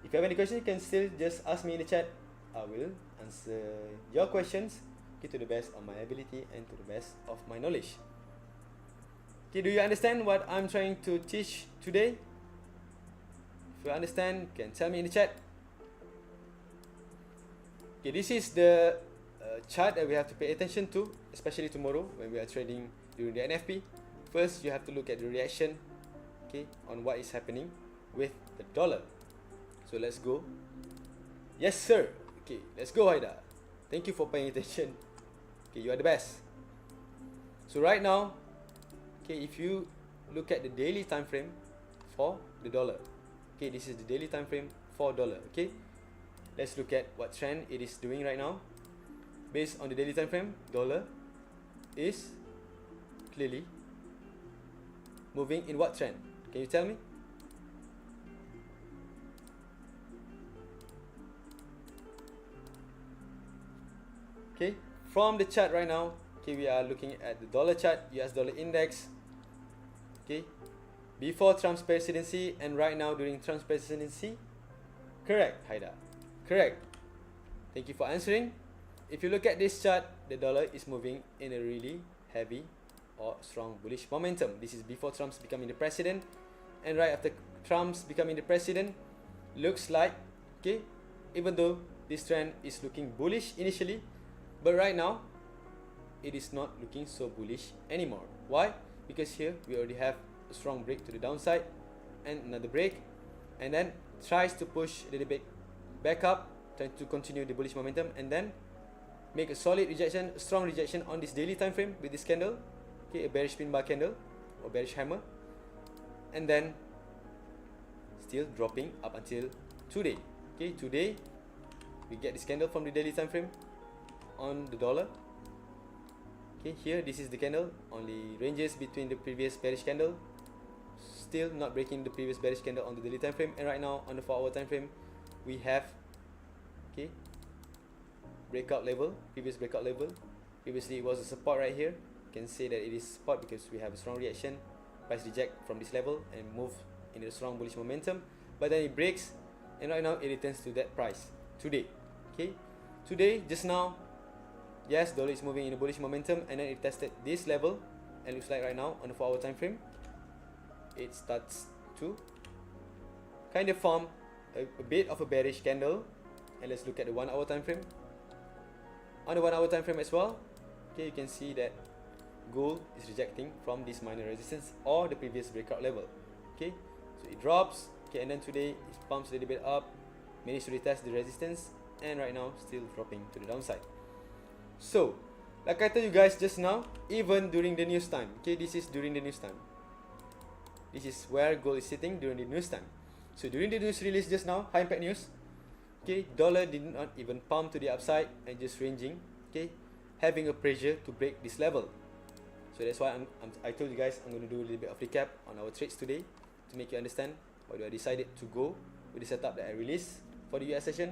if you have any questions, you can still just ask me in the chat. I will answer your questions, okay, to the best of my ability and to the best of my knowledge. Okay, do you understand what I'm trying to teach today? If you understand, you can tell me in the chat. Okay, this is the chart that we have to pay attention to, especially tomorrow when we are trading during the NFP. First, you have to look at the reaction, okay, on what is happening with the dollar. So let's go. Yes, sir. Okay, let's go, Haida. Thank you for paying attention. Okay, you are the best. So right now, okay, if you look at the daily time frame for the dollar, okay, this is the daily time frame for dollar. Okay, let's look at what trend it is doing right now. Based on the daily time frame, dollar is clearly moving in what trend? Can you tell me? Okay, from the chart right now, okay, we are looking at the dollar chart, US dollar index. Okay, before Trump's presidency and right now during Trump's presidency. Correct, Haida. Correct. Thank you for answering. If you look at this chart, the dollar is moving in a really heavy or strong bullish momentum. This is before Trump's becoming the president, and right after Trump's becoming the president, looks like, okay, even though this trend is looking bullish initially, but right now it is not looking so bullish anymore. Why? Because here we already have a strong break to the downside and another break, and then tries to push a little bit back up, trying to continue the bullish momentum, and then make a solid rejection, a strong rejection on this daily time frame with this candle, okay, a bearish pin bar candle or bearish hammer, and then still dropping up until today. Okay, today we get this candle from the daily time frame on the dollar. Okay, here this is the candle, only ranges between the previous bearish candle, still not breaking the previous bearish candle on the daily time frame, and right now on the 4-hour time frame we have, okay, breakout level, previous breakout level. Previously it was a support right here. You can say that it is support because we have a strong reaction, price reject from this level and move in a strong bullish momentum, but then it breaks and right now it returns to that price today. Okay, today just now, yes, dollar is moving in a bullish momentum, and then it tested this level, and looks like right now on the 4-hour time frame it starts to kind of form a bit of a bearish candle. And let's look at the 1-hour time frame. On the 1-hour time frame as well, okay, you can see that gold is rejecting from this minor resistance or the previous breakout level. Okay, so it drops, okay, and then today it pumps a little bit up, managed to retest the resistance, and right now still dropping to the downside. So like I told you guys just now, even during the news time, okay, this is during the news time, this is where gold is sitting during the news time. So during the news release just now, high impact news, okay, dollar did not even pump to the upside and just ranging, okay, having a pressure to break this level. So that's why I told you guys I'm going to do a little bit of recap on our trades today to make you understand why I decided to go with the setup that I released for the US session.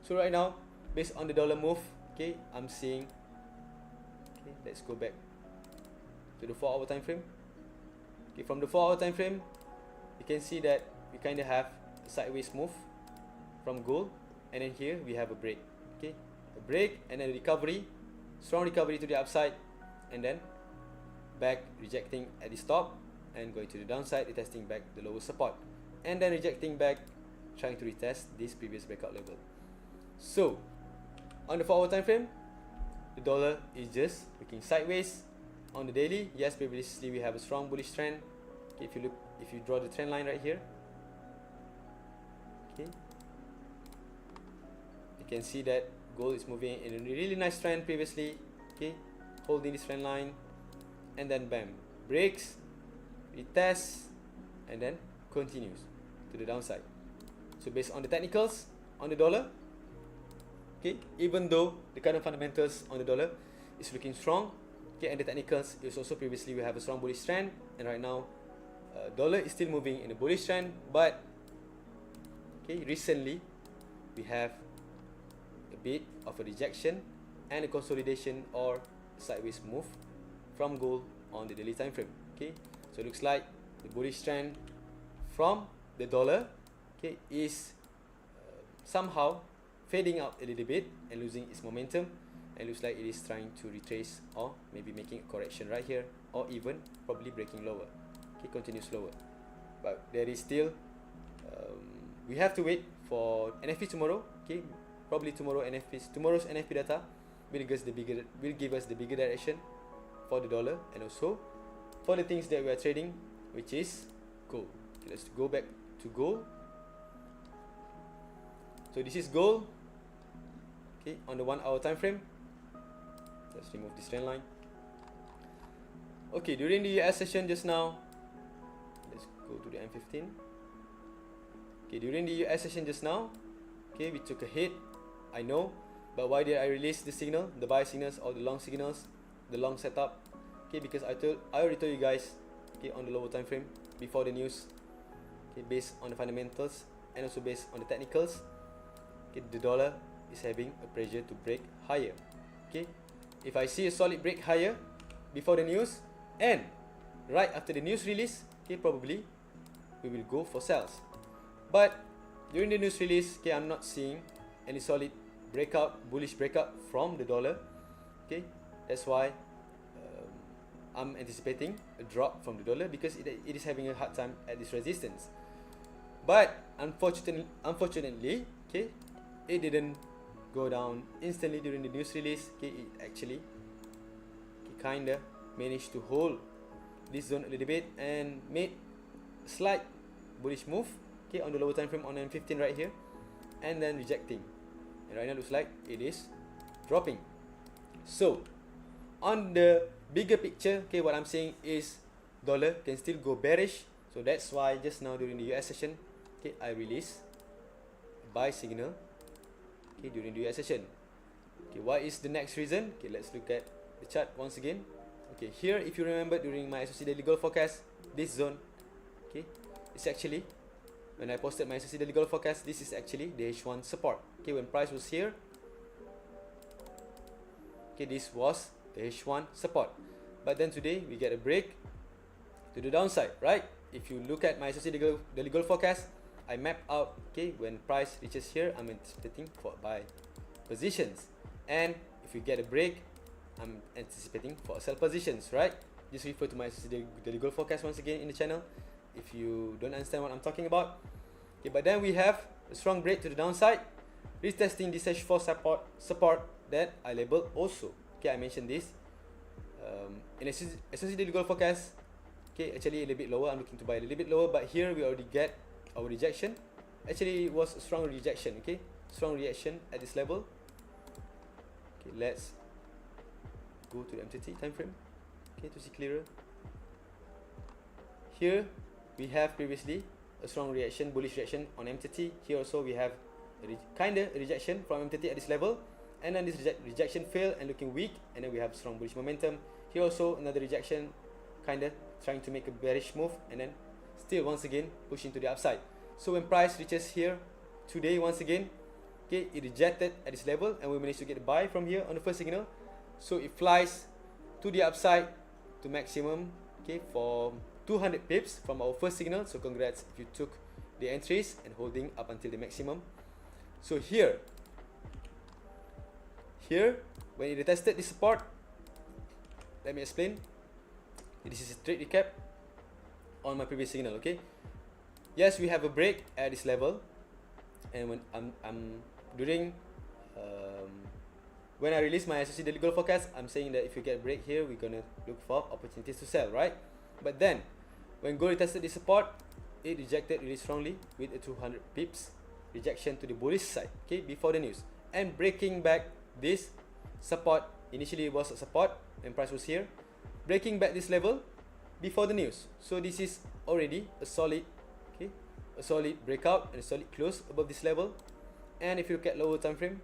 So right now, based on the dollar move, okay, I'm seeing, okay, let's go back to the 4 hour time frame. Okay, from the 4 hour time frame, you can see that we kind of have a sideways move from gold, and then here we have a break. Okay, a break and then a recovery, strong recovery to the upside, and then back rejecting at the stop and going to the downside, retesting back the lower support, and then rejecting back, trying to retest this previous breakout level. So on the 4 hour time frame, the dollar is just looking sideways. On the daily, yes, previously we have a strong bullish trend. Okay, if you draw the trend line right here, okay, you can see that gold is moving in a really nice trend previously. Okay, holding this trend line, and then bam, breaks, retests, and then continues to the downside. So based on the technicals on the dollar, okay, even though the current fundamentals on the dollar is looking strong, okay, and the technicals is also previously we have a strong bullish trend, and right now dollar is still moving in a bullish trend, but okay, recently we have a bit of a rejection and a consolidation or sideways move from gold on the daily time frame. Okay, so it looks like the bullish trend from the dollar, okay, is somehow fading out a little bit and losing its momentum, and looks like it is trying to retrace or maybe making a correction right here, or even probably breaking lower. Okay, continues lower, but there is still we have to wait for NFP tomorrow. Okay, probably tomorrow's NFP data will give us the bigger direction for the dollar, and also for the things that we are trading, which is gold. Okay, let's go back to gold. So this is gold, okay, on the 1 hour time frame. Let's remove this trend line. Okay, during the US session just now, let's go to the M15. Okay, during the US session just now, okay, we took a hit, I know, but why did I release the signal, the buy signals or the long signals, the long setup? Okay, because I already told you guys, okay, on the lower time frame before the news, okay, based on the fundamentals and also based on the technicals, okay, the dollar is having a pressure to break higher. Okay, if I see a solid break higher before the news and right after the news release, okay, probably we will go for sells. But during the news release, okay, I'm not seeing any solid breakout, bullish breakout from the dollar. Okay, that's why I'm anticipating a drop from the dollar, because it is having a hard time at this resistance. But unfortunately, okay, it didn't go down instantly during the news release. Okay, it actually kinda managed to hold this zone a little bit and made a slight bullish move, okay, on the lower time frame on M15 right here, and then rejecting, and right now looks like it is dropping. So on the bigger picture, okay, what I'm saying is dollar can still go bearish. So that's why just now during the US session, okay, I released a buy signal, okay, during the US session. Okay, what is the next reason? Okay, let's look at the chart once again. Okay, here if you remember during my SOC daily gold forecast, this zone, okay, it's actually, when I posted my SOC daily gold forecast, this is actually the H1 support. Okay, when price was here, okay, this was the H1 support. But then today we get a break to the downside, right? If you look at my SOC daily gold forecast, I map out, okay, when price reaches here, I'm anticipating for buy positions, and if we get a break, I'm anticipating for sell positions, right? Just refer to my SOC daily gold forecast once again in the channel if you don't understand what I'm talking about. Okay, but then we have a strong break to the downside, retesting this H4 support that I labeled also. Okay, I mentioned this in SOC daily gold forecast. Okay, actually a little bit lower. I'm looking to buy a little bit lower, but here we already get our rejection. Actually, it was a strong rejection. Okay, strong reaction at this level. Okay, let's go to the M30 time frame. Okay, to see clearer. Here we have previously a strong reaction, bullish reaction on M30. Here also we have a kinda rejection from M30 at this level, and then this rejection failed and looking weak, and then we have strong bullish momentum. Here also another rejection, kinda trying to make a bearish move, and then still once again pushing to the upside. So when price reaches here today once again, okay, it rejected at this level, and we managed to get a buy from here on the first signal. So it flies to the upside to maximum, okay, for 200 pips from our first signal. So congrats if you took the entries and holding up until the maximum. So here when it tested the support, let me explain. This is a straight recap on my previous signal. Okay, yes, we have a break at this level, and when when I release my associated daily gold forecast, I'm saying that if you get break here, we're gonna look for opportunities to sell, right? But then when gold retested the support, it rejected really strongly with a 200 pips rejection to the bullish side, okay, before the news, and breaking back this support. Initially it was a support and price was here, breaking back this level before the news. So this is already a solid, okay, a solid breakout and a solid close above this level. And if you look at lower time frame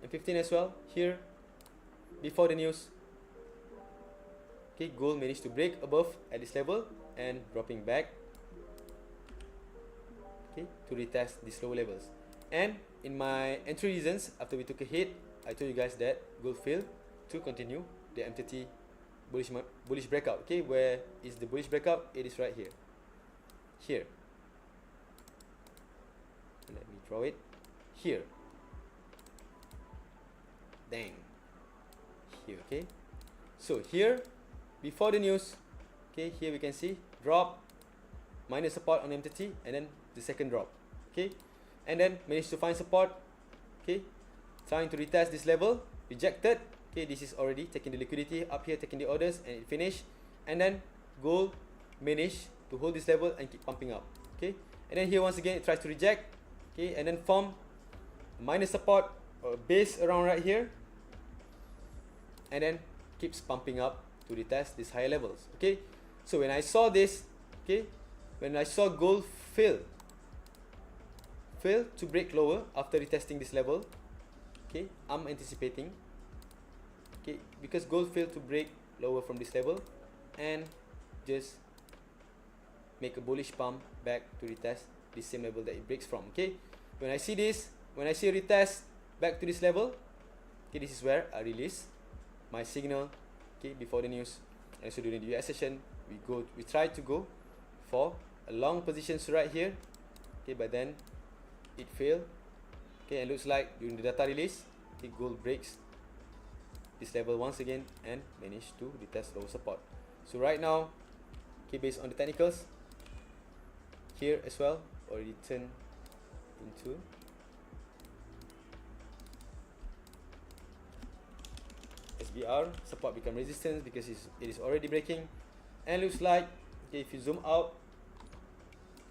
and 15 as well, here before the news, okay, gold managed to break above at this level and dropping back, okay, to retest these lower levels. And in my entry reasons, after we took a hit, I told you guys that gold failed to continue the M30 bullish breakout. Okay, where is the bullish breakout? It is right here. Let me draw it here. Dang. Here, okay. So here, before the news, okay, here we can see drop, minus support on M30, and then the second drop, okay, and then managed to find support, okay, trying to retest this level, rejected, okay, this is already taking the liquidity up here, taking the orders, and it finished, and then gold managed to hold this level and keep pumping up, okay, and then here once again it tries to reject, okay, and then form minus support or base around right here, and then keeps pumping up to retest these higher levels, okay. So when I saw this, okay, when I saw gold fail to break lower after retesting this level, okay, I'm anticipating, okay, because gold failed to break lower from this level and just make a bullish pump back to retest the same level that it breaks from, okay. When I see this, when I see a retest back to this level, okay, this is where I release my signal, okay, before the news. And so during the US session, we try to go for a long positions right here, okay, but then it failed, okay, and looks like during the data release, okay, gold breaks this level once again and managed to retest lower support. So right now, okay, based on the technicals, here as well already turned into SBR, support become resistance because it is already breaking, and looks like, okay, if you zoom out,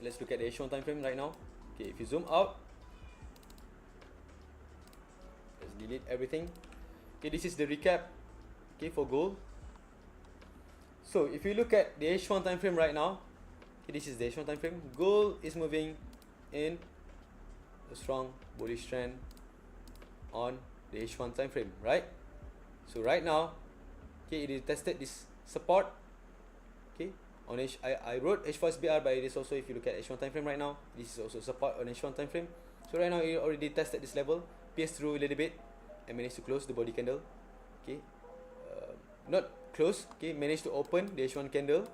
let's look at the H1 time frame right now. Okay, if you zoom out, let's delete everything. Okay, this is the recap, okay, for gold. So if you look at the H1 time frame right now, okay, this is the H1 time frame. Gold is moving in a strong bullish trend on the H1 time frame, right? So right now, okay, it tested this support, okay, on I wrote H4 SBR, but it is also, if you look at H1 time frame right now, this is also support on H1 time frame. So right now it already tested this level, pierced through a little bit and managed to close the body candle, okay, not close, okay, managed to open the H1 candle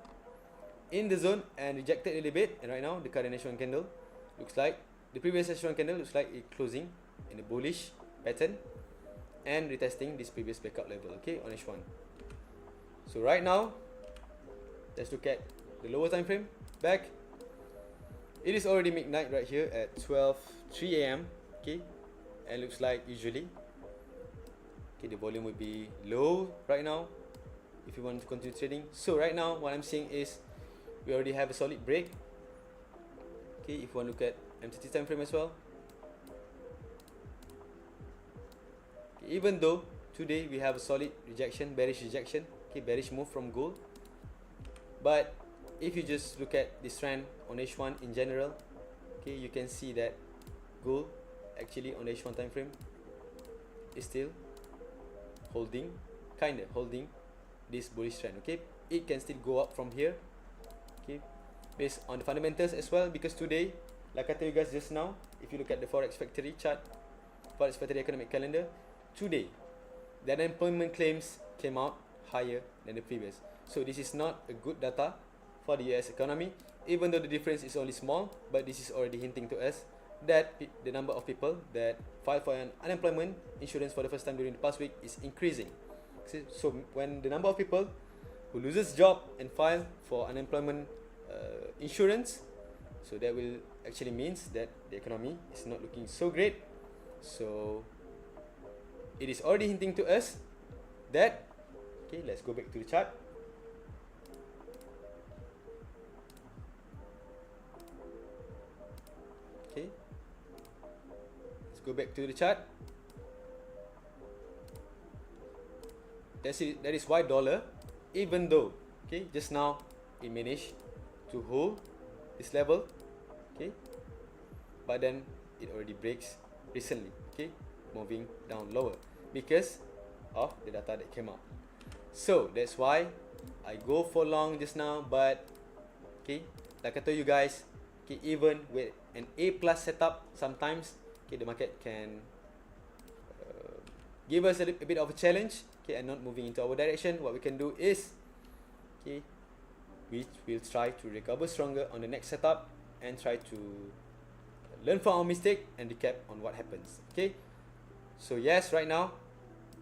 in the zone and rejected a little bit, and right now the current H1 candle looks like, the previous H1 candle looks like it closing in a bullish pattern and retesting this previous breakout level, okay, on H1. So right now, let's look at the lower time frame back. It is already midnight right here at 12:03 AM, okay, and looks like usually, okay, the volume will be low right now if you want to continue trading. So right now what I'm seeing is we already have a solid break, okay, if you want to look at M30 time frame as well. Okay, even though today we have a solid rejection, bearish rejection, okay, bearish move from gold, but if you just look at this trend on H1 in general, okay, you can see that gold actually on the H1 time frame is still holding, kinda holding this bullish trend, okay. It can still go up from here, okay, based on the fundamentals as well, because today, like I tell you guys just now, if you look at the Forex Factory chart, Forex Factory economic calendar, today the unemployment claims came out higher than the previous. So this is not a good data for the US economy, even though the difference is only small, but this is already hinting to us that the number of people that file for an unemployment insurance for the first time during the past week is increasing. So when the number of people who loses job and file for unemployment insurance, so that will actually means that the economy is not looking so great. So it is already hinting to us that, okay, let's go back to the chart. Okay, let's go back to the chart. That is why dollar, even though, okay, just now it managed to hold this level, okay, but then it already breaks recently, okay, moving down lower because of the data that came out. So that's why I go for long just now. But okay, like I told you guys, okay, even with an A plus setup, sometimes, okay, the market can give us a bit of a challenge, okay, and not moving into our direction. What we can do is, okay, we will try to recover stronger on the next setup and try to learn from our mistake and recap on what happens. Okay, so yes, right now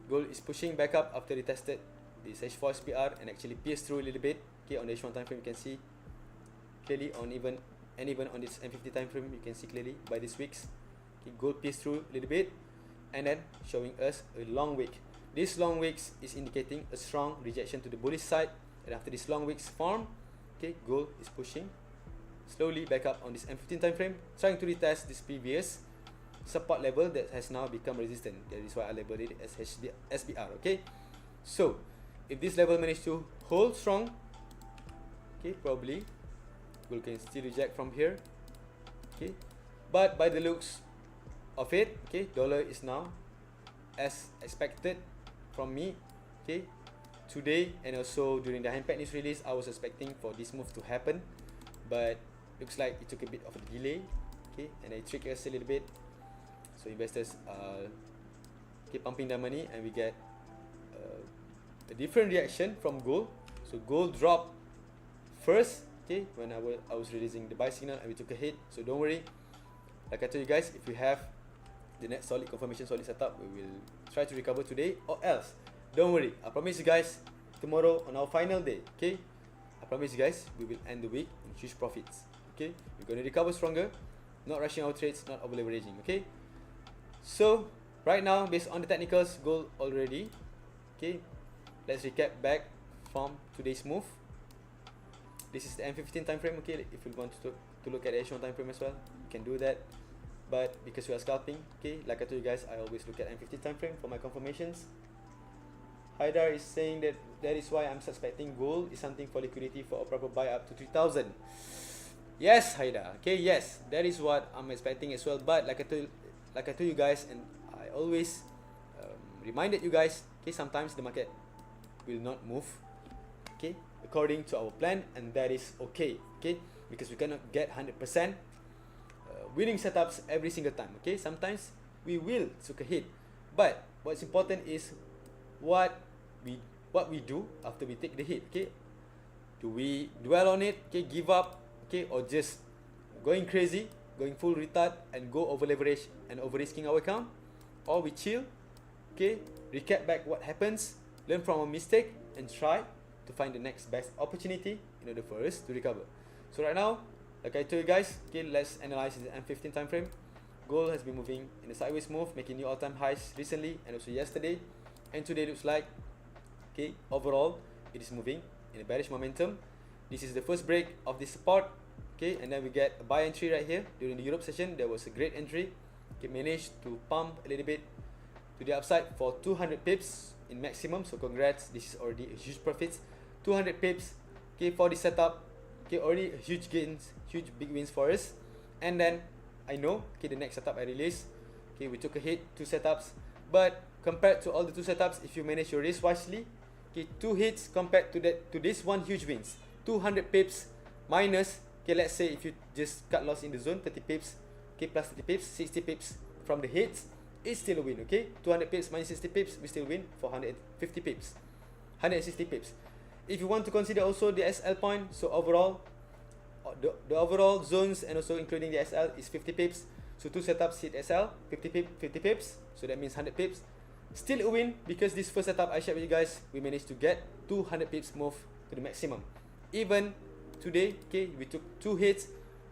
gold is pushing back up after they tested this H4 SPR and actually pierced through a little bit. Okay, on the H1 time frame you can see clearly, on even on this M50 time frame you can see clearly by these wicks. Okay, gold pierced through a little bit and then showing us a long wick. This long wicks is indicating a strong rejection to the bullish side, and after this long wicks form, okay, gold is pushing slowly back up on this M15 time frame, trying to retest this previous support level that has now become resistant. That is why I labeled it as SBR. Okay, so if this level managed to hold strong, okay, probably gold can still reject from here. Okay, but by the looks of it, okay, dollar is now as expected from me, okay, today and also during the Handpack news release. I was expecting for this move to happen, but looks like it took a bit of a delay, okay, and it tricked us a little bit. So investors keep pumping their money and we get a different reaction from gold. So gold dropped first, okay, when I was releasing the buy signal, and we took a hit. So don't worry, like I told you guys, if we have the net solid confirmation, solid setup, we will try to recover today, or else don't worry, I promise you guys, tomorrow on our final day, okay, I promise you guys we will end the week in huge profits. Okay, we're going to recover stronger, not rushing our trades, not over leveraging. Okay, so right now based on the technicals, gold already, okay, let's recap back from today's move. This is the M15 time frame. Okay, if you want to look at the H1 time frame as well, you can do that. But because we are scalping, okay, like I told you guys, I always look at M50 time frame for my confirmations. Haidar is saying that is why I'm suspecting gold is something for liquidity for a proper buy up to 3,000. Yes, Haidar. Okay, yes, that is what I'm expecting as well. But like I told you guys, and I always reminded you guys, okay, sometimes the market will not move, okay, according to our plan, and that is okay, okay, because we cannot get 100% winning setups every single time. Okay, sometimes we will take a hit, but what's important is what we do after we take the hit. Okay, do we dwell on it, okay, give up, okay, or just going crazy, going full retard and go over leverage and over risking our account, or we chill, okay, recap back what happens, learn from our mistake and try to find the next best opportunity in order for us to recover. So right now, like I told you guys, okay, let's analyze the M15 time frame. Gold has been moving in a sideways move, making new all-time highs recently and also yesterday, and today looks like, okay, overall it is moving in a bearish momentum. This is the first break of this support, okay, and then we get a buy entry right here during the Europe session. There was a great entry, okay, managed to pump a little bit to the upside for 200 pips in maximum. So congrats, this is already a huge profit, 200 pips, okay, for the setup. Okay, already huge gains, huge big wins for us. And then I know, okay, the next setup I released, okay, we took a hit, 2 setups, but compared to all the 2 setups, if you manage your risk wisely, okay, 2 hits compared to this one huge wins, 200 pips minus, okay, let's say if you just cut loss in the zone, 30 pips, okay, plus 30 pips, 60 pips from the hits, it's still a win. Okay, 200 pips minus 60 pips, we still win 450 pips. 160 pips. If you want to consider also the SL point, so overall the overall zones and also including the SL is 50 pips. So 2 setups hit SL 50 pips, so that means 100 pips. Still a win, because this first setup I shared with you guys, we managed to get 200 pips move to the maximum. Even today, okay, we took 2 hits.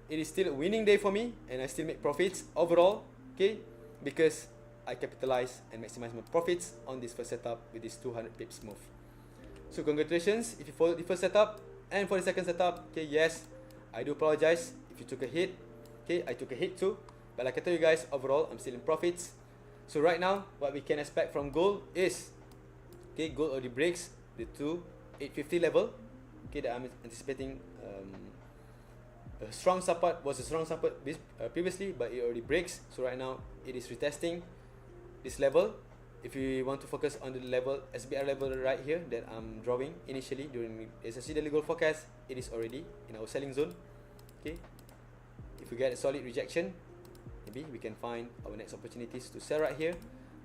It is still a winning day for me, and I still make profits overall, okay, because I capitalize and maximize my profits on this first setup with this 200 pips move. So congratulations if you followed the first setup. And for the second setup, okay, yes, I do apologize if you took a hit. Okay, I took a hit too, but like I tell you guys, overall I'm still in profits. So right now, what we can expect from gold is, okay, gold already breaks the 2850 level, okay, that I'm anticipating. A strong support was a strong support previously, but it already breaks. So right now it is retesting this level. If you want to focus on the level, SBR level right here that I'm drawing initially during SSC daily gold forecast, it is already in our selling zone. Okay, if we get a solid rejection, maybe we can find our next opportunities to sell right here.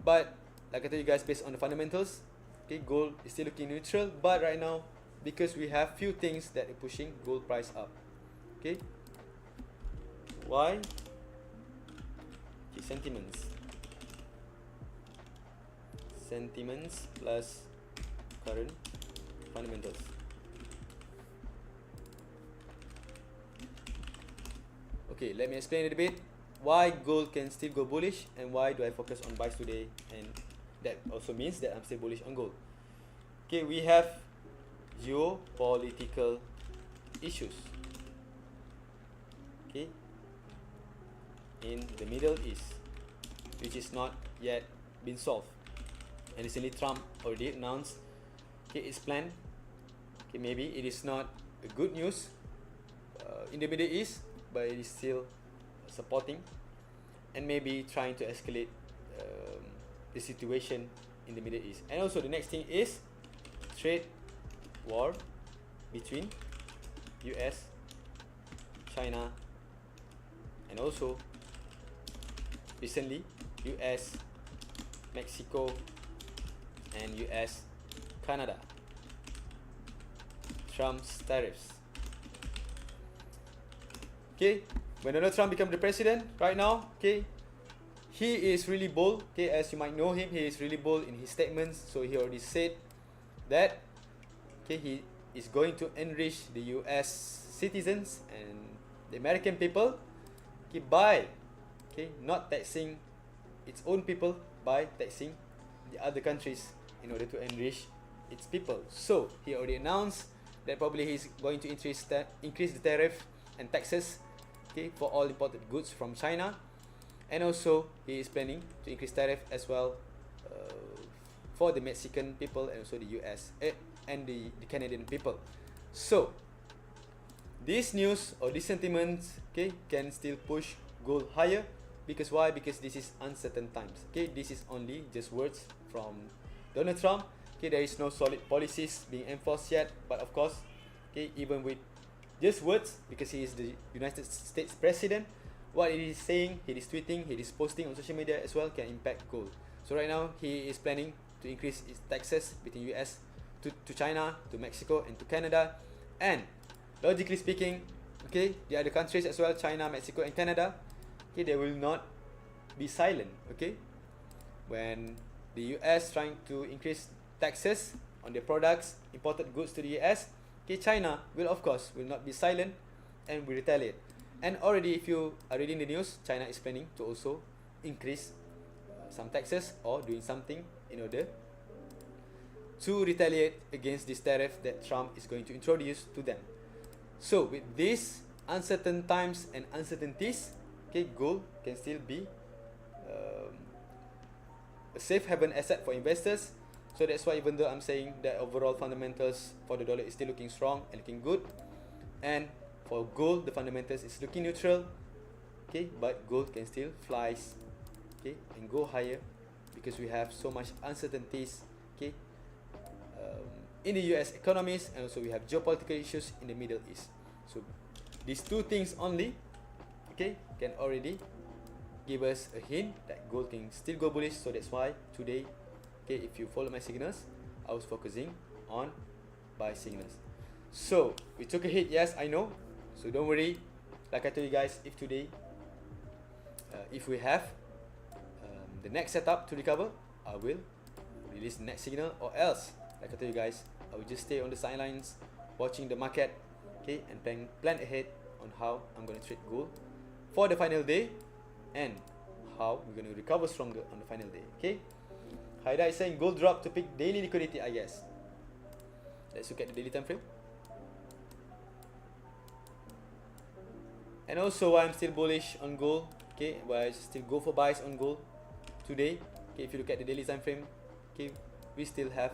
But like I told you guys, based on the fundamentals, okay, gold is still looking neutral. But right now, because we have few things that are pushing gold price up. Okay, why? Okay, sentiments plus current fundamentals. Okay, let me explain it a bit why gold can still go bullish and why do I focus on buys today, and that also means that I'm still bullish on gold. Okay, we have geopolitical issues, okay, in the Middle East, which is not yet been solved. And recently Trump already announced, okay, its plan. Okay, maybe it is not a good news in the Middle East, but it is still supporting and maybe trying to escalate the situation in the Middle East. And also the next thing is trade war between US, China, and also recently US, Mexico, and US, Canada. Trump's tariffs. Okay, when Donald Trump become the president right now, okay, he is really bold. Okay, as you might know him, he is really bold in his statements. So he already said that, okay, he is going to enrich the US citizens and the American people, okay, by, okay, not taxing its own people, by taxing the other countries in order to enrich its people. So he already announced that probably he's going to increase the tariff and taxes, okay, for all imported goods from China, and also he is planning to increase tariff as well for the Mexican people and also the US and the Canadian people. So this news or this sentiment, okay, can still push gold higher. Because why? Because this is uncertain times. Okay, this is only just words from Donald Trump. Okay, there is no solid policies being enforced yet. But of course, okay, even with just words, because he is the United States president, what he is saying, he is tweeting, he is posting on social media as well, can impact gold. So right now, he is planning to increase its taxes between US to China, to Mexico, and to Canada. And logically speaking, okay, the other countries as well, China, Mexico, and Canada, okay, they will not be silent. Okay, when the US trying to increase taxes on their products, imported goods to the US, okay, China will of course will not be silent and will retaliate. And already, if you are reading the news, China is planning to also increase some taxes or doing something in order to retaliate against this tariff that Trump is going to introduce to them. So with these uncertain times and uncertainties, okay, gold can still be a safe haven asset for investors. So that's why, even though I'm saying that overall fundamentals for the dollar is still looking strong and looking good, and for gold the fundamentals is looking neutral, okay, but gold can still fly, okay, and go higher because we have so much uncertainties, okay, in the US economies, and also we have geopolitical issues in the Middle East. So these two things only, okay, can already give us a hint that gold can still go bullish. So that's why today, okay, if you follow my signals, I was focusing on buy signals. So we took a hit, yes, I know, so don't worry. Like I told you guys, if today if we have the next setup to recover, I will release the next signal, or else, like I told you guys, I will just stay on the sidelines watching the market, okay, and plan ahead on how I'm going to trade gold for the final day and how we're going to recover stronger on the final day. Okay, Haida is saying gold drop to pick daily liquidity, I guess. Let's look at the daily time frame. And also why I'm still bullish on gold, okay, why I still go for buys on gold today. Okay, if you look at the daily time frame, okay, we still have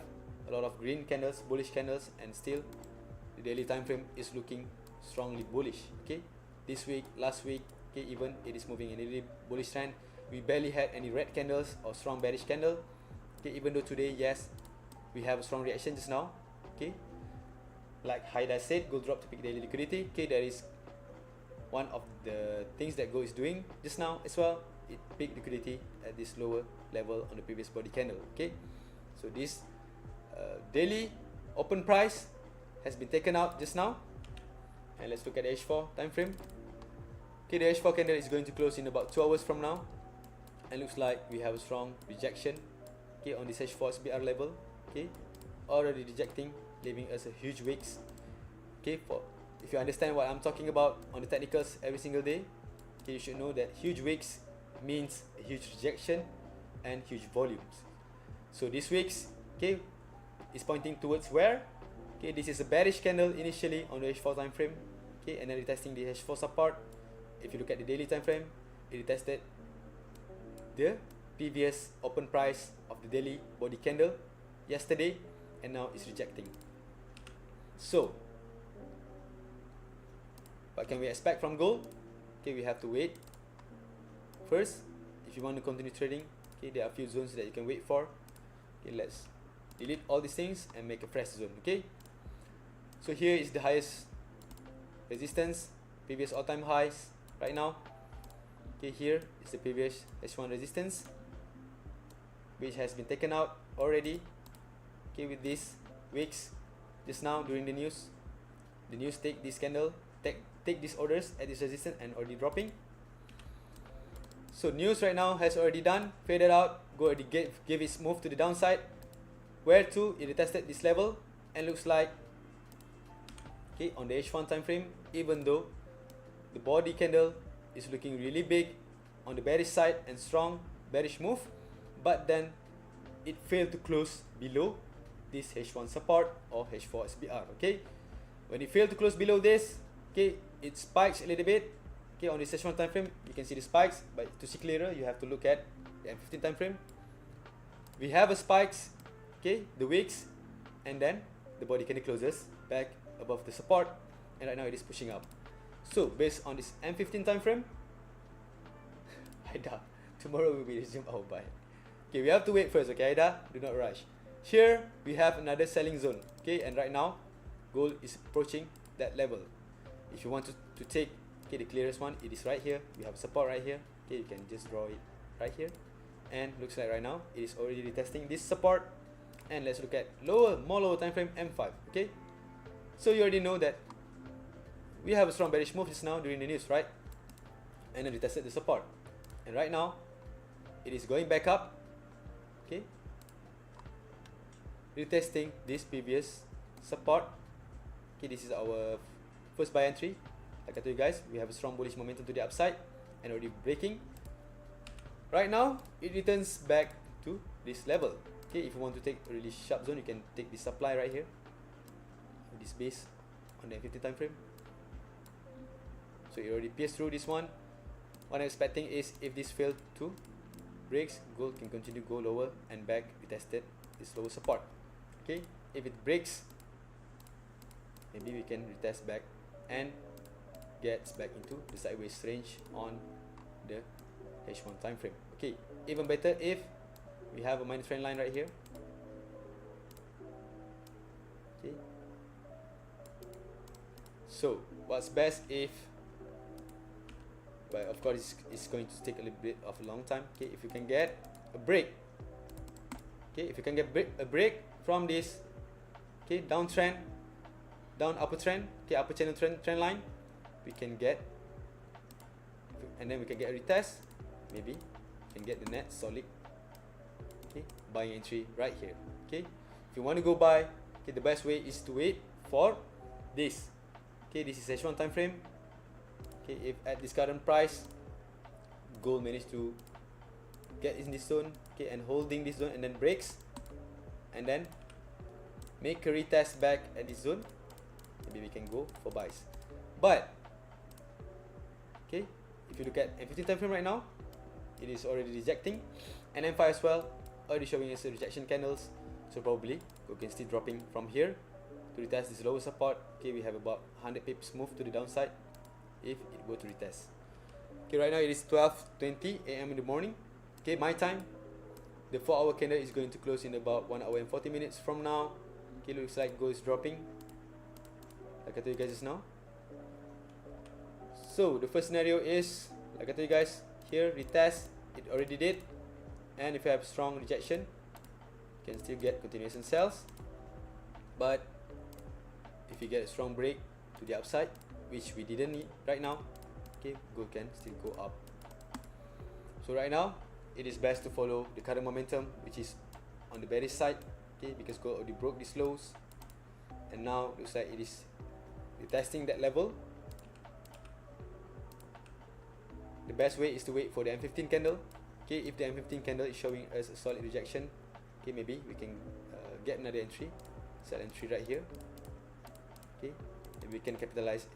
a lot of green candles, bullish candles, and still the daily time frame is looking strongly bullish. Okay, this week, last week, okay, even it is moving in a really bullish trend. We barely had any red candles or strong bearish candle. Okay, even though today, yes, we have a strong reaction just now. Okay, like Haida said, gold drop to pick daily liquidity. Okay, there is one of the things that gold is doing just now as well. It picked liquidity at this lower level on the previous body candle. Okay, so this daily open price has been taken out just now, and let's look at the H4 time frame. Okay, the H4 candle is going to close in about 2 hours from now, and looks like we have a strong rejection, okay, on this H4 SBR level. Okay, already rejecting, leaving us a huge wicks. Okay, for if you understand what I'm talking about on the technicals every single day, okay, you should know that huge wicks means a huge rejection and huge volumes. So this wicks, okay, is pointing towards where? Okay, this is a bearish candle initially on the H4 time frame, okay, and then retesting the H4 support. If you look at the daily time frame, it retested the previous open price of the daily body candle yesterday, and now it's rejecting. So what can we expect from gold? Okay, we have to wait. First, if you want to continue trading, okay, there are a few zones that you can wait for. Okay, let's delete all these things and make a fresh zone. Okay, so here is the highest resistance, previous all-time highs right now. Okay, here is the previous H1 resistance, which has been taken out already. Okay, with these wicks just now during the news take this candle, take these orders at this resistance and already dropping. So news right now has already done, faded out, already gave its move to the downside, where to it retested this level, and looks like, okay, on the H1 time frame, even though the body candle is looking really big on the bearish side and strong bearish move, but then it failed to close below this H1 support or H4 SBR. Okay, when it failed to close below this, okay, it spikes a little bit. Okay, on this H1 time frame, you can see the spikes, but to see clearer, you have to look at the M15 time frame. We have a spikes, okay, the wicks, and then the body candle closes back above the support, and right now it is pushing up. So based on this M15 time frame, Aida, tomorrow we will resume our buy. Okay, we have to wait first. Okay, Aida, do not rush. Here we have another selling zone. Okay, and right now gold is approaching that level. If you want to take, okay, the clearest one, it is right here. We have support right here. Okay, you can just draw it right here, and looks like right now it is already retesting this support. And let's look at more lower time frame, M5. Okay, so you already know that we have a strong bearish move just now during the news, right? And then retested the support, and right now it is going back up. Okay, retesting this previous support. Okay, this is our first buy entry. Like I told you guys, we have a strong bullish momentum to the upside and already breaking. Right now it returns back to this level. Okay, if you want to take a really sharp zone, you can take this supply right here, this base on the 50 time frame. So it already pierced through this one. What I'm expecting is, if this failed to breaks, gold can continue to go lower and back retested this lower support. Okay, if it breaks, maybe we can retest back and gets back into the sideways range on the H1 time frame. Okay, even better if we have a minus trend line right here. Okay, so what's best if, but of course it's going to take a little bit of a long time. Okay, if you can get a break, okay, if you can get a break from this, okay, downtrend, down upper trend, okay, upper channel trend line, we can get, and then we can get a retest, maybe we can get the net solid, okay, buying entry right here. Okay, if you want to go buy, okay, the best way is to wait for this. Okay, this is H1 time frame. Okay, if at this current price gold managed to get in this zone, okay, and holding this zone and then breaks, and then make a retest back at this zone, maybe we can go for buys. But okay, if you look at M15 time frame right now, it is already rejecting, and M5 as well, already showing us a rejection candles. So probably we can still dropping from here to retest this lower support. Okay, we have about 100 pips move to the downside if it were to retest. Okay, right now it is 12:20 AM in the morning. Okay, my time. The 4-hour candle is going to close in about 1 hour and 40 minutes from now. Okay, looks like gold is dropping, like I told you guys just now. So the first scenario is, like I told you guys, here retest, it already did, and if you have strong rejection, you can still get continuation sells. But if you get a strong break to the upside, which we didn't need right now, okay, gold can still go up. So right now it is best to follow the current momentum, which is on the bearish side, okay, because gold already broke these lows, and now looks like it is retesting that level. The best way is to wait for the M15 candle. Okay, if the M15 candle is showing us a solid rejection, okay, maybe we can get another entry, sell entry right here. Okay, maybe we can capitalize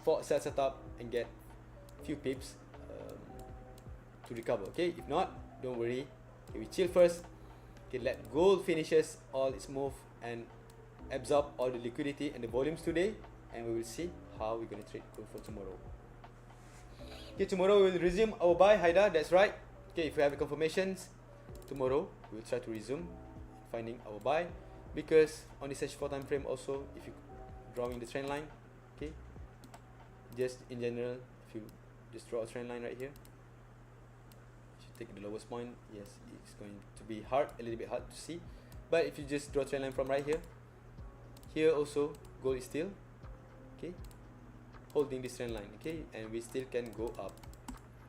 for sell setup and get few pips to recover. Okay, if not, don't worry. Okay, we chill first. Okay, let gold finishes all its move and absorb all the liquidity and the volumes today, and we will see how we're gonna trade gold for tomorrow. Okay, tomorrow we will resume our buy, Haida, that's right. Okay, if we have the confirmations, tomorrow we will try to resume finding our buy, because on this H4 time frame also, if you drawing the trend line, okay, just in general, if you just draw a trend line right here, if you take the lowest point, yes, it's going to be hard, a little bit hard to see, but if you just draw a trend line from right here, here also gold is still, okay, holding this trend line, okay, and we still can go up.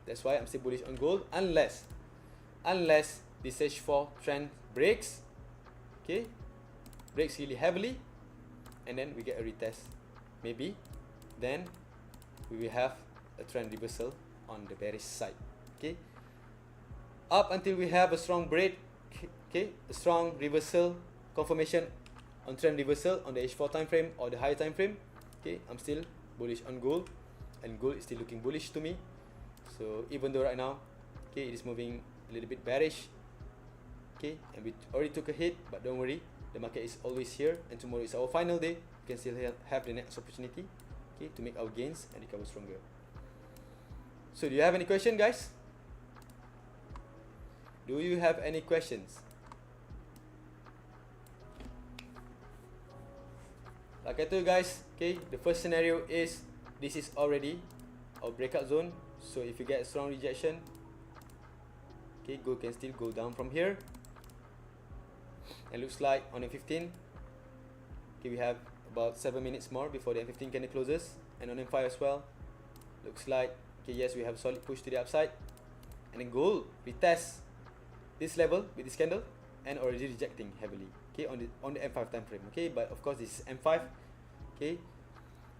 That's why I'm still bullish on gold, unless this H4 trend breaks, okay, breaks really heavily, and then we get a retest, maybe then we will have a trend reversal on the bearish side. Okay, up until we have a strong break, okay, a strong reversal confirmation on trend reversal on the H4 time frame or the higher time frame, okay, I'm still bullish on gold, and gold is still looking bullish to me. So even though right now, okay, it is moving a little bit bearish, okay, and we already took a hit, but don't worry, the market is always here, and tomorrow is our final day. We can still have the next opportunity, okay, to make our gains and recover stronger. So do you have any question, guys? Do you have any questions? Like I told you guys, okay, the first scenario is this is already our breakout zone. So if you get a strong rejection, okay, gold can still go down from here. And looks like on M15, okay, we have about 7 minutes more before the M15 candle closes, and on M5 as well. Looks like, okay, yes, we have a solid push to the upside, and then gold retest this level with this candle and already rejecting heavily, okay, on the M5 time frame, okay. But of course this is M5, okay,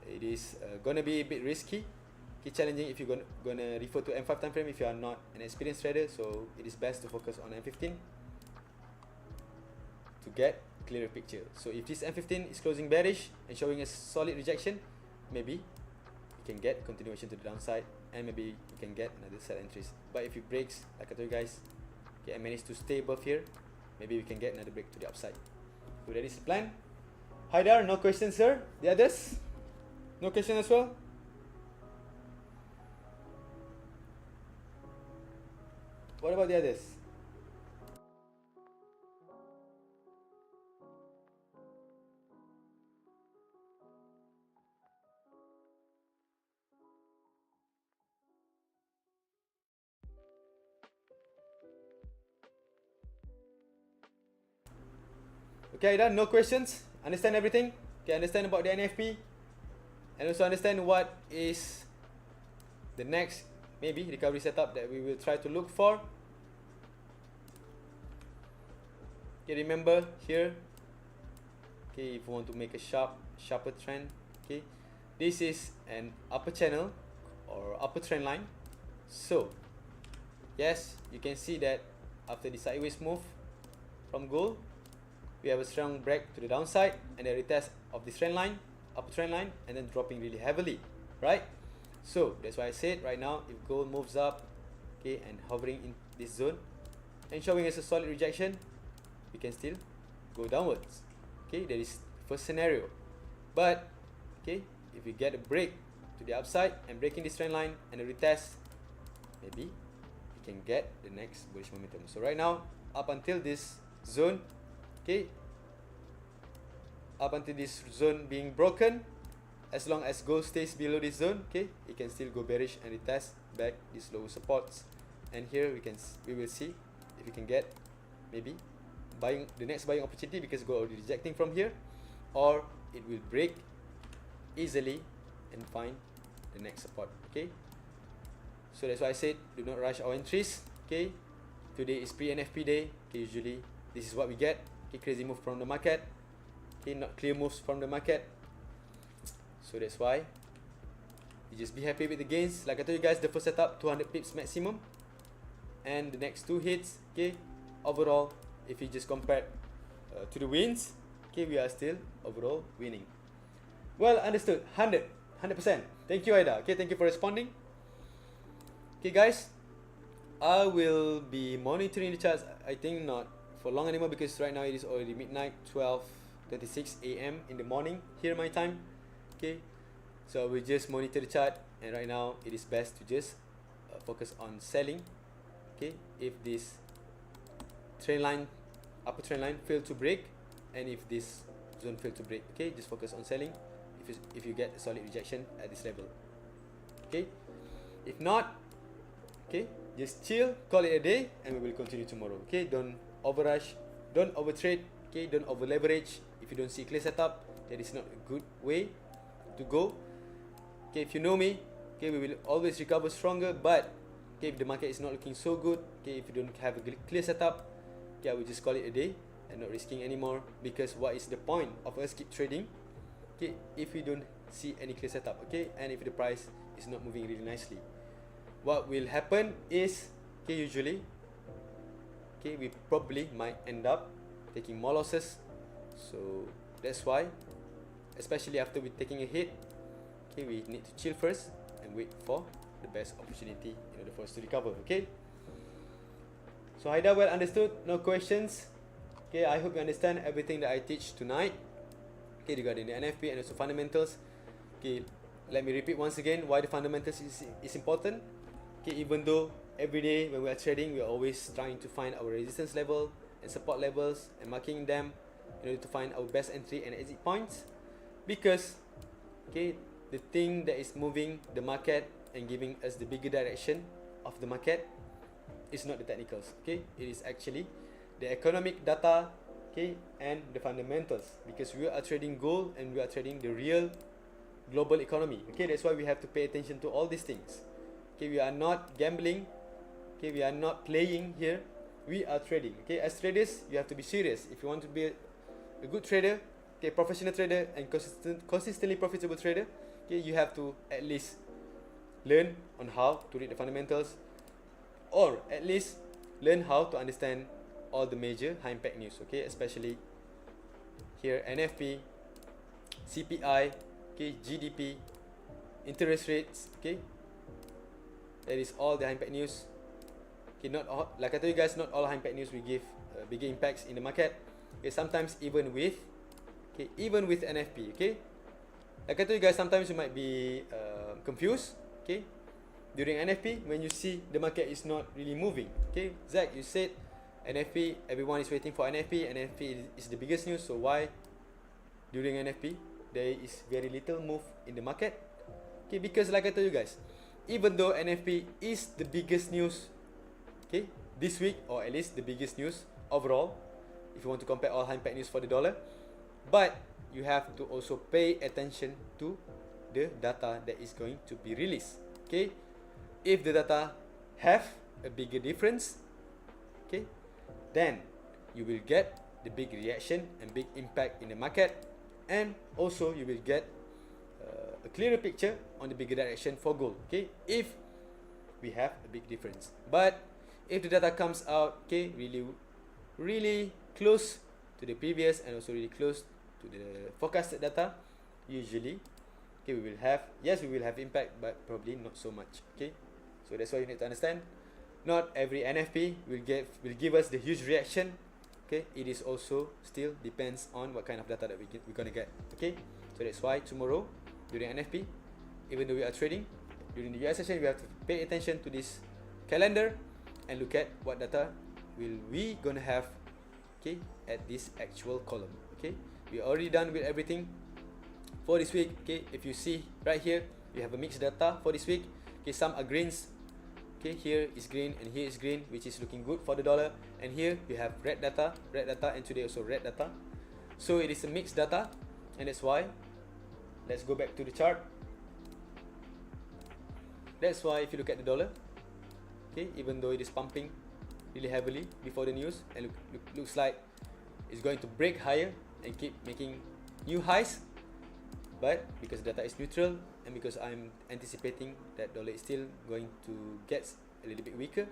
it is gonna be a bit risky, okay, challenging if you're gonna refer to M5 time frame if you are not an experienced trader. So it is best to focus on M15 to get clearer picture. So if this M15 is closing bearish and showing a solid rejection, maybe you can get continuation to the downside, and maybe you can get another sell entries. But if it breaks, like I told you guys, okay, and manage to stay above here, maybe we can get another break to the upside. So that is the plan. Haidar, no questions, sir? The others? No question as well? What about the others? Okay, done. No questions. Understand everything. Okay, understand about the NFP, and also understand what is the next maybe recovery setup that we will try to look for. Okay, remember here. Okay, if you want to make a sharper trend, okay, this is an upper channel or upper trend line. So yes, you can see that after the sideways move from gold, we have a strong break to the downside and a retest of this trend line, upper trend line, and then dropping really heavily, right? So that's why I said right now, if gold moves up, okay, and hovering in this zone and showing us a solid rejection, we can still go downwards. Okay, that is first scenario. But okay, if we get a break to the upside and breaking this trend line and a retest, maybe we can get the next bullish momentum. So right now, up until this zone, okay, up until this zone being broken, as long as gold stays below this zone, okay, it can still go bearish and retest back these lower supports. And here we will see if we can get maybe buying the next buying opportunity, because gold already rejecting from here, or it will break easily and find the next support. Okay, so that's why I said do not rush our entries. Okay, today is pre-NFP day. Okay, usually this is what we get. Okay, crazy move from the market. Okay, not clear moves from the market. So that's why you just be happy with the gains. Like I told you guys, the first setup 200 pips maximum, and the next two hits. Okay, overall, if you just compare to the wins, okay, we are still overall winning. Well understood. 100%. Thank you, Aida. Okay, thank you for responding. Okay guys, I will be monitoring the charts. I think not for long anymore, because right now it is already midnight, 12:36 AM in the morning here my time. Okay, so we just monitor the chart, and right now it is best to just focus on selling. Okay, if this trend line, upper trend line, fail to break, and if this zone fail to break, okay, just focus on selling if you get a solid rejection at this level. Okay, if not, okay, just chill, call it a day, and we will continue tomorrow. Okay, don't overrush, don't overtrade. Okay, don't over leverage. If you don't see clear setup, that is not a good way to go. Okay, if you know me, okay, we will always recover stronger. But okay, if the market is not looking so good, okay, if you don't have a clear setup, okay, I will just call it a day and not risking anymore. Because what is the point of us keep trading, okay, if we don't see any clear setup, okay, and if the price is not moving really nicely? What will happen is, okay, usually, okay, we probably might end up taking more losses. So that's why, especially after we're taking a hit, okay, we need to chill first and wait for the best opportunity in order for us to recover. Okay, so Haida, well understood, no questions. Okay, I hope you understand everything that I teach tonight, okay, regarding the NFP and also fundamentals. Okay, let me repeat once again why the fundamentals is important. Okay, even though every day when we are trading, we are always trying to find our resistance level and support levels and marking them in order to find our best entry and exit points. Because okay, the thing that is moving the market and giving us the bigger direction of the market is not the technicals. Okay, it is actually the economic data, okay, and the fundamentals. Because we are trading gold and we are trading the real global economy. Okay, that's why we have to pay attention to all these things. Okay, we are not gambling. Okay, we are not playing here. We are trading. Okay, as traders, you have to be serious. If you want to be a good trader, okay, professional trader and consistently profitable trader, okay, you have to at least learn on how to read the fundamentals, or at least learn how to understand all the major high impact news. Okay, especially here NFP, CPI, okay, GDP, interest rates. Okay, that is all the high impact news. Okay, not all, like I told you guys, not all high impact news will give bigger impacts in the market. Okay, sometimes even with NFP. Okay, like I told you guys, sometimes you might be confused. Okay, during NFP when you see the market is not really moving. Okay, Zach, you said NFP, everyone is waiting for NFP. NFP is the biggest news. So why during NFP there is very little move in the market? Okay, because like I told you guys, even though NFP is the biggest news, okay, this week, or at least the biggest news overall, if you want to compare all high impact news for the dollar. But you have to also pay attention to the data that is going to be released. Okay, if the data have a bigger difference, okay, then you will get the big reaction and big impact in the market, and also you will get a clearer picture on the bigger direction for gold. Okay, if we have a big difference. But if the data comes out, okay, really close to the previous and also really close to the forecasted data, usually, okay, we will have, yes, we will have impact, but probably not so much. Okay, so that's why you need to understand, not every NFP will give us the huge reaction. Okay, it is also still depends on what kind of data that we're gonna get. Okay, so that's why tomorrow during NFP, even though we are trading during the US session, we have to pay attention to this calendar and look at what data will we gonna have, okay, at this actual column. Okay, we are already done with everything for this week. Okay, if you see right here, we have a mixed data for this week. Okay, some are greens. Okay, here is green and here is green, which is looking good for the dollar. And here we have red data, and today also red data. So it is a mixed data, and that's why, let's go back to the chart. That's why if you look at the dollar, okay, even though it is pumping really heavily before the news and looks like it's going to break higher and keep making new highs, but because data is neutral and because I'm anticipating that dollar is still going to get a little bit weaker,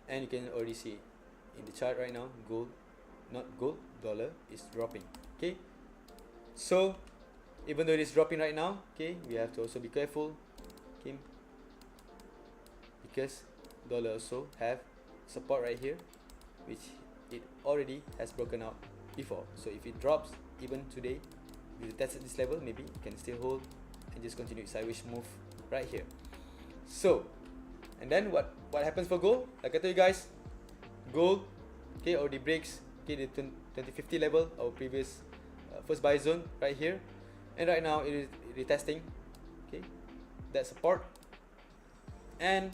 and you can already see in the chart right now, dollar is dropping. Okay, so even though it is dropping right now, okay, we have to also be careful, okay, because dollar also have support right here, which it already has broken out before. So if it drops even today, if it tests at this level, maybe it can still hold and just continue its sideways move right here. So, and then what happens for gold? Like I told you guys, gold, okay, already breaks, okay, the 2050 level, our previous first buy zone right here, and right now it is retesting, okay, that support. And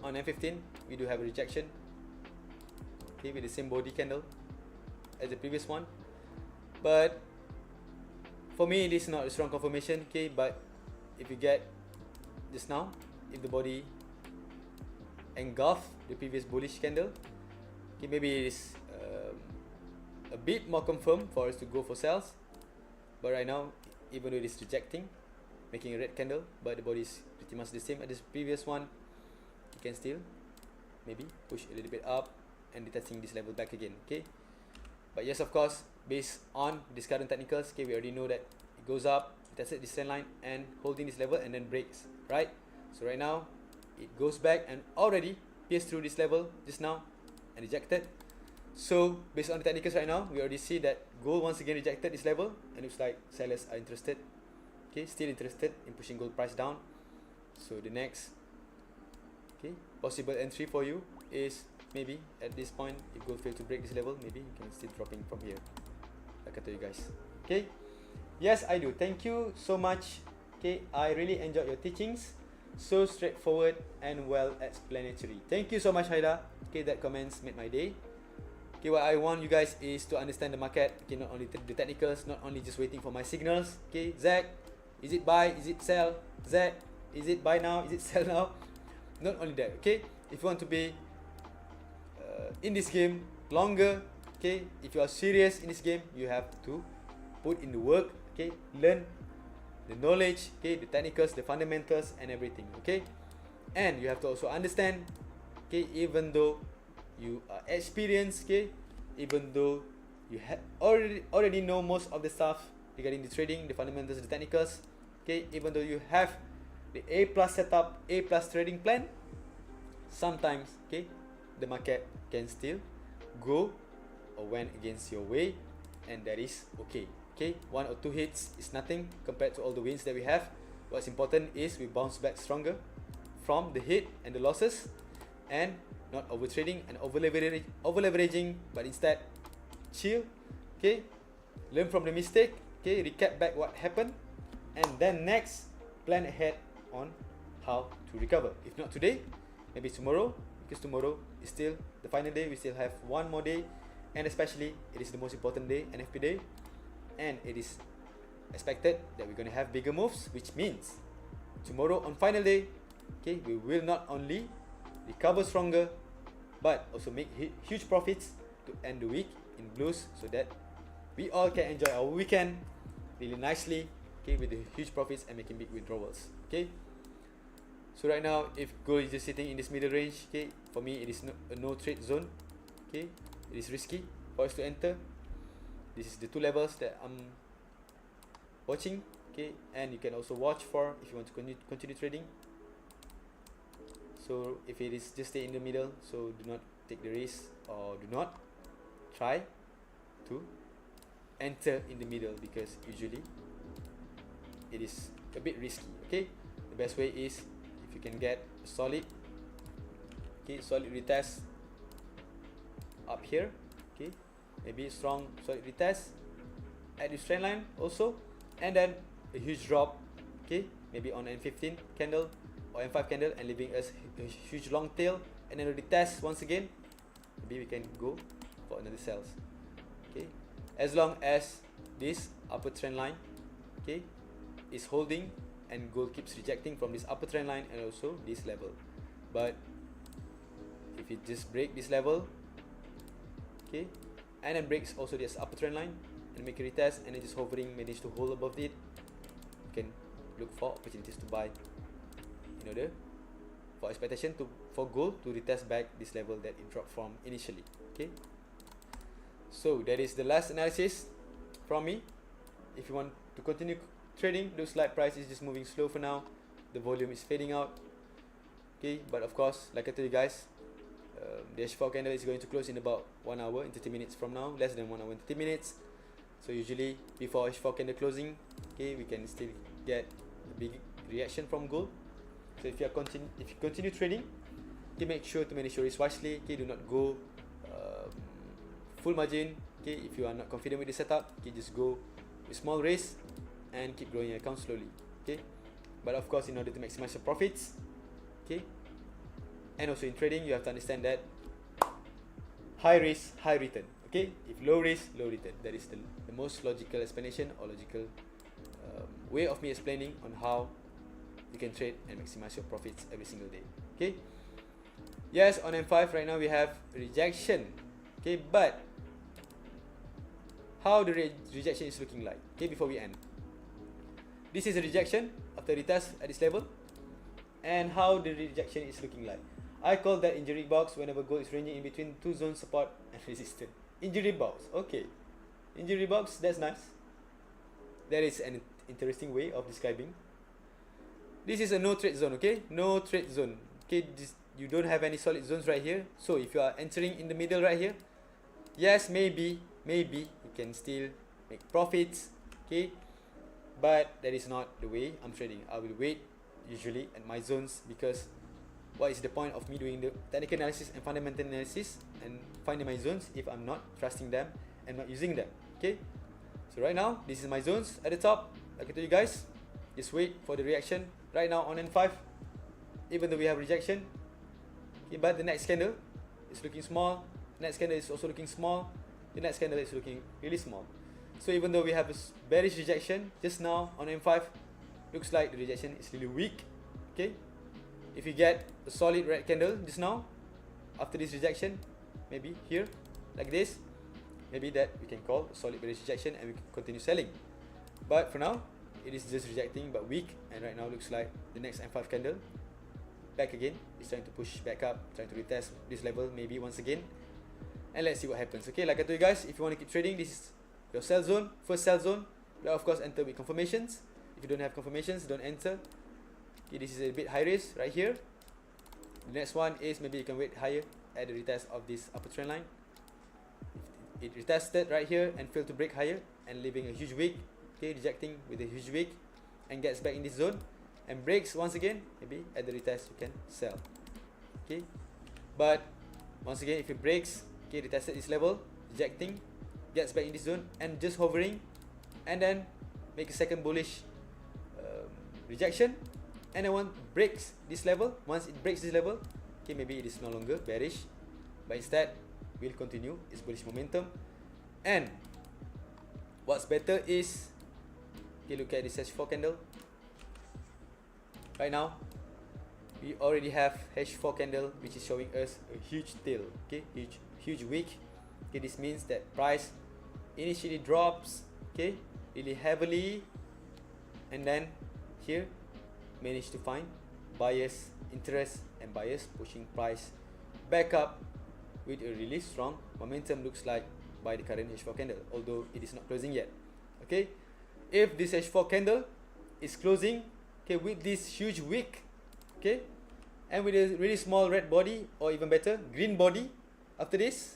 on M15 we do have a rejection, okay, with the same body candle as the previous one. But for me, it is not a strong confirmation, okay. But if you get just now, if the body engulf the previous bullish candle, okay, maybe it is a bit more confirmed for us to go for sales. But right now, even though it is rejecting, making a red candle, but the body is pretty much the same as this previous one, you can still maybe push a little bit up and retesting this level back again. Okay, but yes, of course, based on this current technicals, okay, we already know that it goes up, tested this trend line and holding this level and then breaks, right? So right now it goes back and already pierced through this level just now and rejected. So based on the technicals right now, we already see that gold once again rejected this level, and looks like sellers are interested, okay, still interested in pushing gold price down. So the next, okay, possible entry for you is maybe at this point, if gold fail to break this level, maybe you can still dropping from here, like I told you guys. Okay, yes, I do. Thank you so much. Okay, I really enjoyed your teachings, so straightforward and well explanatory. Thank you so much, Haida. Okay, that comments made my day. Okay, what I want you guys is to understand the market. Okay, not only the technicals, not only just waiting for my signals. Okay, Zach, is it buy, is it sell? Zach, is it buy now, is it sell now? Not only that, okay, if you want to be in this game longer, okay, if you are serious in this game, you have to put in the work, okay, learn the knowledge, okay, the technicals, the fundamentals and everything, okay. And you have to also understand, okay, even though you are experienced, okay, even though you already know most of the stuff regarding the trading, the fundamentals, the technicals, okay, even though you have the A+ setup, A+ trading plan, sometimes, okay, the market can still go or went against your way, and that is okay. Okay, 1 or 2 hits is nothing compared to all the wins that we have. What's important is we bounce back stronger from the hit and the losses, and not over trading and over leveraging, but instead chill, okay, learn from the mistake, okay, recap back what happened, and then next plan ahead on how to recover. If not today, maybe tomorrow, because tomorrow is still the final day. We still have one more day and especially it is the most important day, NFP day, and it is expected that we're going to have bigger moves, which means tomorrow on final day, okay, we will not only recover stronger but also make huge profits to end the week in blues, so that we all can enjoy our weekend really nicely, okay, with the huge profits and making big withdrawals. Okay, so right now if gold is just sitting in this middle range, okay, for me it is a no trade zone. Okay, it is risky for us to enter. This is the two levels that I'm watching, okay, and you can also watch for if you want to continue trading. So if it is just stay in the middle, so do not take the risk, or do not try to enter in the middle, because usually it is a bit risky. Okay, the best way is if you can get a solid, okay, solid retest up here, okay, maybe strong solid retest at this trend line also, and then a huge drop, okay, maybe on N15 candle or M5 candle, and leaving us a huge long tail, and then retest once again. Maybe we can go for another sales. Okay, as long as this upper trend line, okay, is holding and gold keeps rejecting from this upper trend line and also this level. But if it just break this level, okay, and then breaks also this upper trend line and make a retest, and then just hovering, manage to hold above it, you can look for opportunities to buy in order for expectation for gold to retest back this level that it dropped from initially. Okay, so that is the last analysis from me. If you want to continue trading, looks like price is just moving slow for now. The volume is fading out. Okay, but of course, like I told you guys, the H4 candle is going to close in about 1 hour and 30 minutes from now, less than 1 hour and 30 minutes. So usually before H4 candle closing, okay, we can still get a big reaction from gold. So if you continue trading, okay, make sure to manage your risk wisely. Okay, do not go full margin. Okay, if you are not confident with the setup, okay, just go with small risk and keep growing your account slowly. Okay, but of course, in order to maximize your profits, okay, and also in trading, you have to understand that high risk, high return. Okay, if low risk, low return. That is the most logical explanation, or logical way of me explaining on how you can trade and maximize your profits every single day. Okay, yes, on M5 right now we have rejection. Okay, but how the rejection is looking like? Okay, before we end, this is a rejection after retest at this level, and how the rejection is looking like. I call that injury box whenever gold is ranging in between two zones, support and resistance. Injury box, okay, injury box, that's nice. That is an interesting way of describing. This is a no trade zone, okay, no trade zone. Okay, you don't have any solid zones right here. So if you are entering in the middle right here, yes, maybe you can still make profits, okay, but that is not the way I'm trading. I will wait usually at my zones, because what is the point of me doing the technical analysis and fundamental analysis and finding my zones if I'm not trusting them and not using them? Okay, so right now this is my zones at the top. Like I told you guys, just wait for the reaction. Right now on N5, even though we have rejection, okay, but the next candle is looking small, next candle is also looking small, the next candle is looking really small. So even though we have a bearish rejection just now on M5, looks like the rejection is really weak. Okay, if you get a solid red candle just now after this rejection, maybe here like this, maybe that we can call a solid bearish rejection and we can continue selling. But for now, it is just rejecting but weak, and right now looks like the next M5 candle back again is trying to push back up, trying to retest this level maybe once again, and let's see what happens. Okay, like I told you guys, if you want to keep trading, this is your sell zone, first sell zone. But of course, enter with confirmations. If you don't have confirmations, don't enter. Okay, this is a bit high risk right here. The next one is maybe you can wait higher at the retest of this upper trend line. If it retested right here and failed to break higher and leaving a huge wick, okay, rejecting with a huge wick, and gets back in this zone and breaks once again, maybe at the retest you can sell. Okay, but once again, if it breaks, okay, retested this level, rejecting, gets back in this zone and just hovering, and then make a second bullish rejection, and then one breaks this level. Once it breaks this level, okay, maybe it is no longer bearish, but instead will continue its bullish momentum. And what's better is, okay, look at this H4 candle. Right now, we already have H4 candle which is showing us a huge tail, okay, huge wick. Okay, this means that price initially drops, okay, really heavily, and then here managed to find buyers interest and buyers pushing price back up with a really strong momentum, looks like, by the current H4 candle, although it is not closing yet. Okay, if this H4 candle is closing, okay, with this huge wick, okay, and with a really small red body, or even better, green body after this,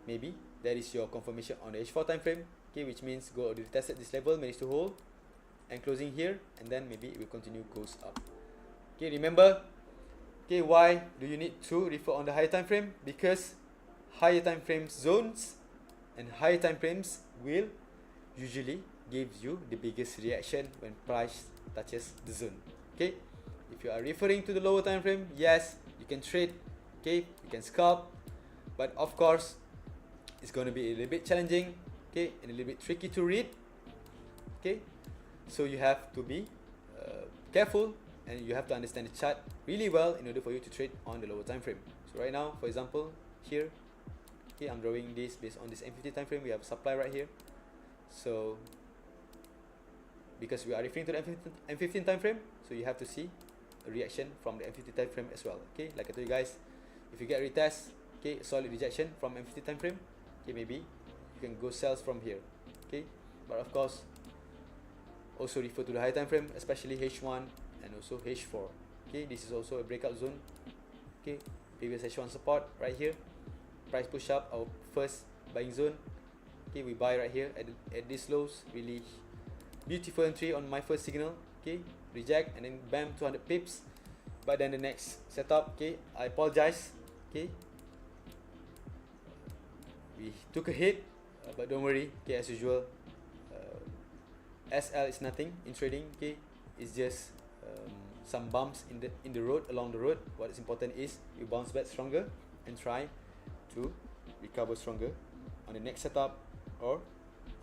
maybe that is your confirmation on the H4 time frame, okay, which means go already tested this level, managed to hold, and closing here, and then maybe it will continue goes up. Okay, remember, okay, why do you need to refer on the higher time frame? Because higher time frames zones and higher time frames will usually give you the biggest reaction when price touches the zone. Okay, if you are referring to the lower time frame, yes, you can trade, okay, you can scalp, but of course it's going to be a little bit challenging, okay, and a little bit tricky to read, okay, so you have to be careful, and you have to understand the chart really well in order for you to trade on the lower time frame. So right now, for example, here, okay, I'm drawing this based on this M50 time frame. We have supply right here, so because we are referring to the M15 time frame, so you have to see a reaction from the M50 time frame as well. Okay, like I told you guys, if you get retest, okay, solid rejection from M50 time frame, okay, maybe you can go sales from here. Okay, but of course also refer to the high time frame, especially H1 and also H4. Okay, this is also a breakout zone. Okay, previous H1 support right here, price push up our first buying zone. Okay, we buy right here at these lows, really beautiful entry on my first signal. Okay, reject and then bam, 200 pips. But then the next setup, okay, I apologize, okay, we took a hit, but don't worry, okay, as usual, SL is nothing in trading, okay, it's just some bumps in the road, along the road. What is important is you bounce back stronger and try to recover stronger on the next setup or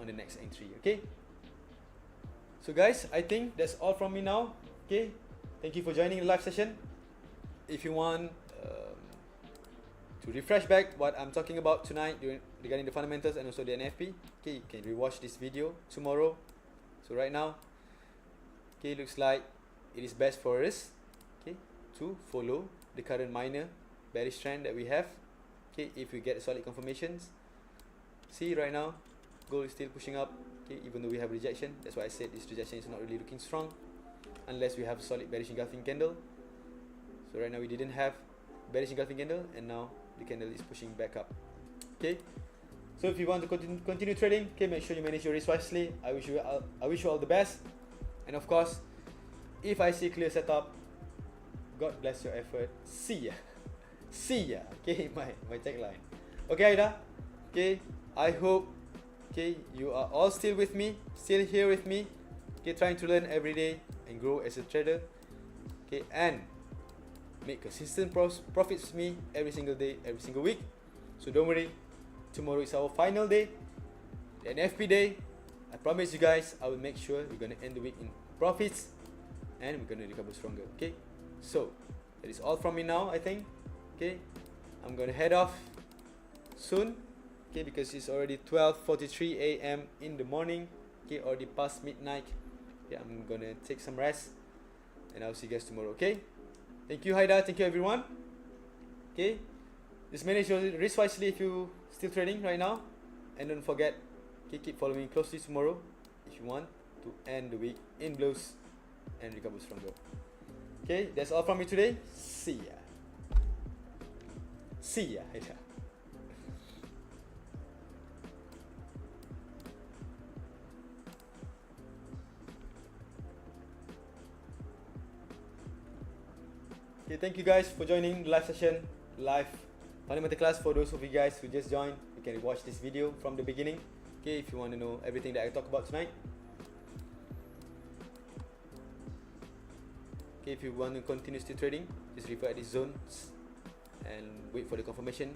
on the next entry. Okay, so guys, I think that's all from me now. Okay, thank you for joining the live session. If you want to refresh back what I'm talking about tonight regarding the fundamentals and also the NFP, okay, you can rewatch this video tomorrow. So right now, okay, looks like it is best for us, okay, to follow the current minor bearish trend that we have. Okay, if we get solid confirmations, see right now gold is still pushing up, okay, even though we have rejection. That's why I said this rejection is not really looking strong unless we have solid bearish engulfing candle. So right now we didn't have bearish engulfing candle, and now the candle is pushing back up. Okay, so if you want to continue trading, okay, make sure you manage your risk wisely. I wish you all the best, and of course, if I see clear setup, God bless your effort. See ya. See ya. Okay, my tagline. Okay, Aida. Okay, I hope, okay, you are all still with me, still here with me. Okay, trying to learn every day and grow as a trader. Okay, and make consistent profits with me every single day, every single week. So don't worry, tomorrow is our final day, the NFP day. I promise you guys, I will make sure we're gonna end the week in profits and we're gonna recover stronger. Okay, so that is all from me now, I think. Okay, I'm gonna head off soon, okay, because it's already 12:43 a.m. in the morning, okay, already past midnight. Okay, I'm gonna take some rest and I'll see you guys tomorrow. Okay, thank you, Haida, thank you everyone. Okay, just manage your risk wisely if you still trading right now, and don't forget, okay, keep following me closely tomorrow if you want to end the week in blues and recover stronger. Okay, that's all from me today. See ya. See ya. Okay, thank you guys for joining the live session, live fundamental class. For those of you guys who just joined, you can watch this video from the beginning, okay, if you want to know everything that I talk about tonight. Okay, if you want to continue still trading, just refer at these zones and wait for the confirmation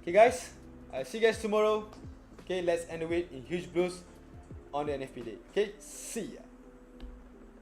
Okay guys, I'll see you guys tomorrow. Okay, let's end the week in huge blues on the NFP day. Okay, see ya.